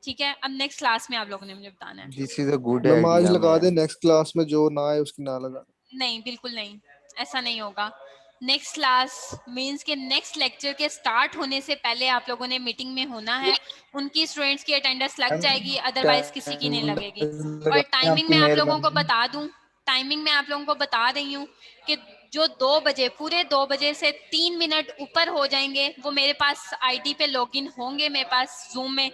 ठीक है, अब नेक्स्ट क्लास में आप लोगों ने मुझे बताना है। This is a good ma'am आज आइडिया लगा दे, मैम। नेक्स्ट क्लास में जो ना आए उसकी ना लगा। नहीं, बिल्कुल नहीं, ऐसा नहीं होगा। नेक्स्ट क्लास मींस के नेक्स्ट लेक्चर के स्टार्ट होने से पहले आप लोगों ने मीटिंग में होना है, उनकी स्टूडेंट्स की अटेंडेंस लग मैम जाएगी, अदरवाइज किसी की नहीं लगेगी। अटेंडेंस और लगाने टाइमिंग आपकी मैं आप लोगों को मेहरबानी। बता दूं, टाइमिंग मैं आप लोगों को बता रही हूँ कि जो 2 बजे, पूरे 2 बजे से 3 मिनट ऊपर हो जाएंगे, वो मेरे पास आईडी पे लॉगिन होंगे, मेरे पास जूम में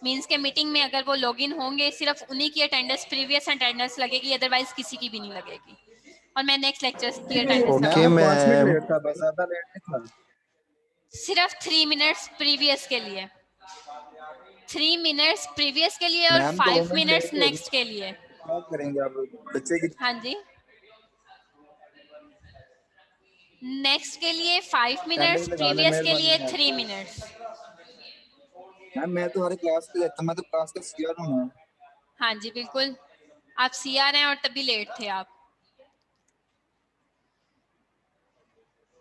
मींस के मीटिंग में अगर वो लॉगिन होंगे, सिर्फ उन्हीं की अटेंडेंस, प्रीवियस अटेंडेंस लगेगी, अदरवाइज किसी की भी नहीं लगेगी। और मैं नेक्स्ट लेक्चर की अटेंडेंस ओके मैम लगाऊंगी, 5 मिनट मैम। लेट था, बस ज्यादा लेट नहीं था। सिर्फ 3 मिनट्स प्रीवियस के लिए, 3 मिनट्स प्रीवियस के लिए और ma'am 2 five minute minutes late हो नेक्स्ट के लिए। क्या करेंगे आप? बच्चे की हाँ जी, नेक्स्ट के लिए 5 मिनट्स, अटेंडेंस लगा दें, प्रीवियस के लिए मेहरबानी है। 3 मिनट्स। मैम मैं तो हर क्लास पे लेता, मैं तो क्लास का सीआर हूँ मैम। हाँ जी बिल्कुल, आप सीआर हैं और तभी लेट थे आप।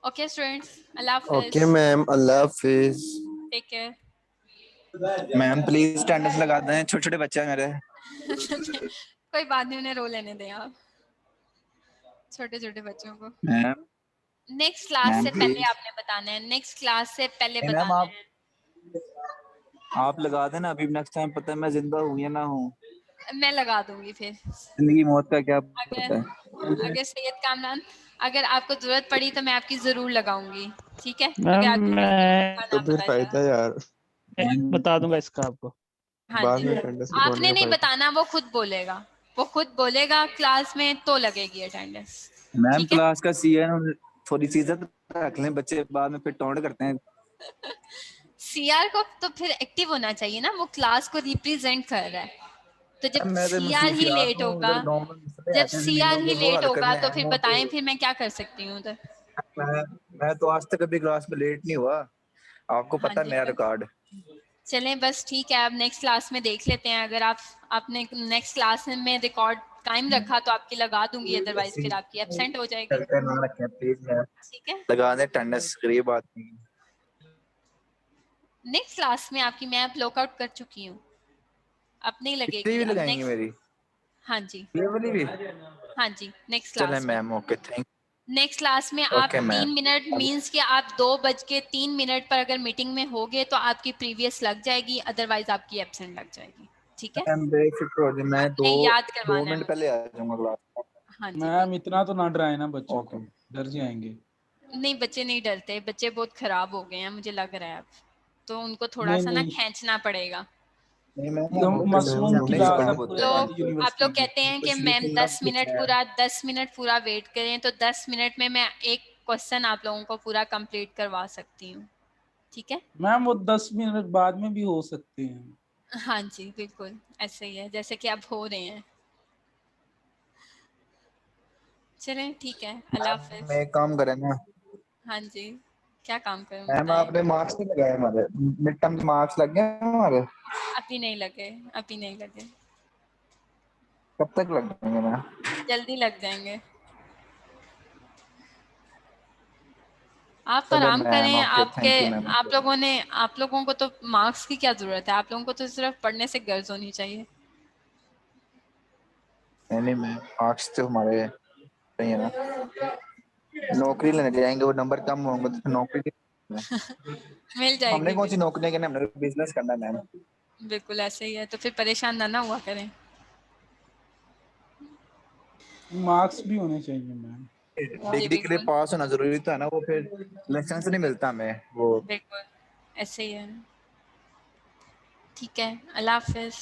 ओके स्टूडेंट्स, अल्लाह हाफिज, ओके मैम, अल्लाह हाफिज। Take care. Ma'am please attendance लगा दें, छोटे छोटे बच्चे हैं मेरे। कोई बात नहीं, उन्हें रो लेने दें आप, छोटे छोटे बच्चों को। मैम नेक्स्ट क्लास मैम से पहले प्लीज। आपने बताना है, नेक्स्ट क्लास से पहले नहीं मैम, बताना है। आप लगा देना, अभी नेक्स्ट टाइम पता है मैं जिंदा हूँ या ना हूँ। मैं लगा दूंगी फिर, जिंदगी मौत का क्या अगर पता है। अगर सैयद कामरान, अगर आपको जरूरत पड़ी तो मैं आपकी जरूर लगाऊंगी, ठीक है, अगर मैम आपको मैं का तो ना फिर पता फायदा चला। यार, बता दूंगा इसका आपको। हाँ बाद जी, में अटेंडेंस लगवाने आपने का नहीं फायदा। बताना, वो खुद बोलेगा, वो खुद बोलेगा क्लास में तो लगेगी अटेंडेंस। मैम ठीक है, क्लास का सीएन थोड़ी सी इज्जत रख लें, बच्चे बाद में फिर टोंट करते हैं। सीआर को तो फिर एक्टिव होना चाहिए ना, वो क्लास को रिप्रेजेंट कर रहा है, तो जब मैम मैं तो सीआर ही मसरूफियात लेट हूँ, होगा, इधर नॉर्मल मसले जब आते हैं सीआर जमीनों ही के, वो लेट हल होगा करने तो हैं फिर वो तो। बताएं, फिर मैं क्या कर सकती हूँ उधर। मैं मैं तो आज तक कभी क्लास में लेट नहीं हुआ, आपको हाँ पता है जी मेरा बस, रिकॉर्ड। चलें बस ठीक है, अब नेक्स्ट क्लास में देख लेते हैं, अगर आपने नेक्स्ट क्लास में रिकॉर्ड कायम रखा तो आपकी लगा दूंगी, अदरवाइज ऐसे फिर आपकी एब्सेंट हो जाएगी। करते ना रखें प्लीज मैम, ठीक है, लगा दें अटेंडेंस, गरीब आदमी। नेक्स्ट क्लास में आपकी मैं लॉकआउट कर चुकी हूँ, अब नहीं इतनी लगेगी भी अब लगाएंगी नेक्स्ट। मेरी? हाँ जी, ये वाली भी? हाँ जी, नेक्स्ट चलें क्लास में, ma'am, okay thank. Next class में आप ओके मैम। 3 मिनट मींस कि आप 2:03 पर अगर मीटिंग में होगे तो आपकी प्रीवियस लग जाएगी, अदरवाइज आपकी एब्सेंट लग जाएगी। ठीक है, मैम बेफिक्र हो जाए, मैं आपने याद दो करवाना है मिनट मुझे। पहले आ जाऊंगा क्लास में। हाँ जी मैम बिल्कुल, इतना तो ना डराए ना बच्चों ओके। को, डर जाएंगे। नहीं बच्चे नहीं डरते, बच्चे बहुत खराब हो गए हैं मुझे लग रहा है अब, तो उनको थोड़ा नहीं सा ना नहीं, खींचना पड़ेगा। नहीं मैम तो मशरूम की हमने दाल खराब है होता तो है पूरे मैम। आप लोग यूनिवर्सिटी की। कहते हैं कि कुछ मैम लिखना कुछ है। 10 मिनट पूरा वेट करें, तो 10 मिनट में मैं एक क्वेश्चन आप लोगों को पूरा कंप्लीट करवा सकती हूँ, ठीक है? मैम वो 10 मिनट बाद में भी हो सकते हैं। हाँ जी, बिल्कुल ऐसे ही है जैसे कि आप हो रहे हैं। चलें ठीक है, अल्लाह मैम हाफिज। एक काम करें ना हाँ जी, क्या काम करूँ मैम, बताएं? आपने मार्क्स नहीं लगाए हमारे मिड टर्म के मार्क्स लग गए हमारे? अभी नहीं लगे, अभी नहीं लगे, कब तक लग जाएंगे मैम? जल्दी लग जाएंगे। आप चलो आराम मैम, करें, ओके, थैंक यू मैम। आप लोगों को तो मार्क्स की क्या जरूरत है, आप लोगों को तो सिर्फ पढ़ने से गर्ज होनी चाहिए। नहीं मैम, मार्क्स तो हमारे सही है ना। नौकरी लेने जाएंगे, वो नंबर कम होंगे तो नौकरी मिल हमने जाएगी, कौन सी बिल्कुल। नौकरी करनी, हमने बिजनेस करना है मैम। बिल्कुल ऐसे ही है, तो फिर परेशान ना हुआ करें। मार्क्स भी होने चाहिए मैम। जी डिग्री के लिए बिल्कुल, पास होना जरूरी तो है ना, वो फिर लाइसेंस नहीं मिलता हमें वो। बिल्कुल ऐसे ही है। ठीक है, अल्लाह हाफिज।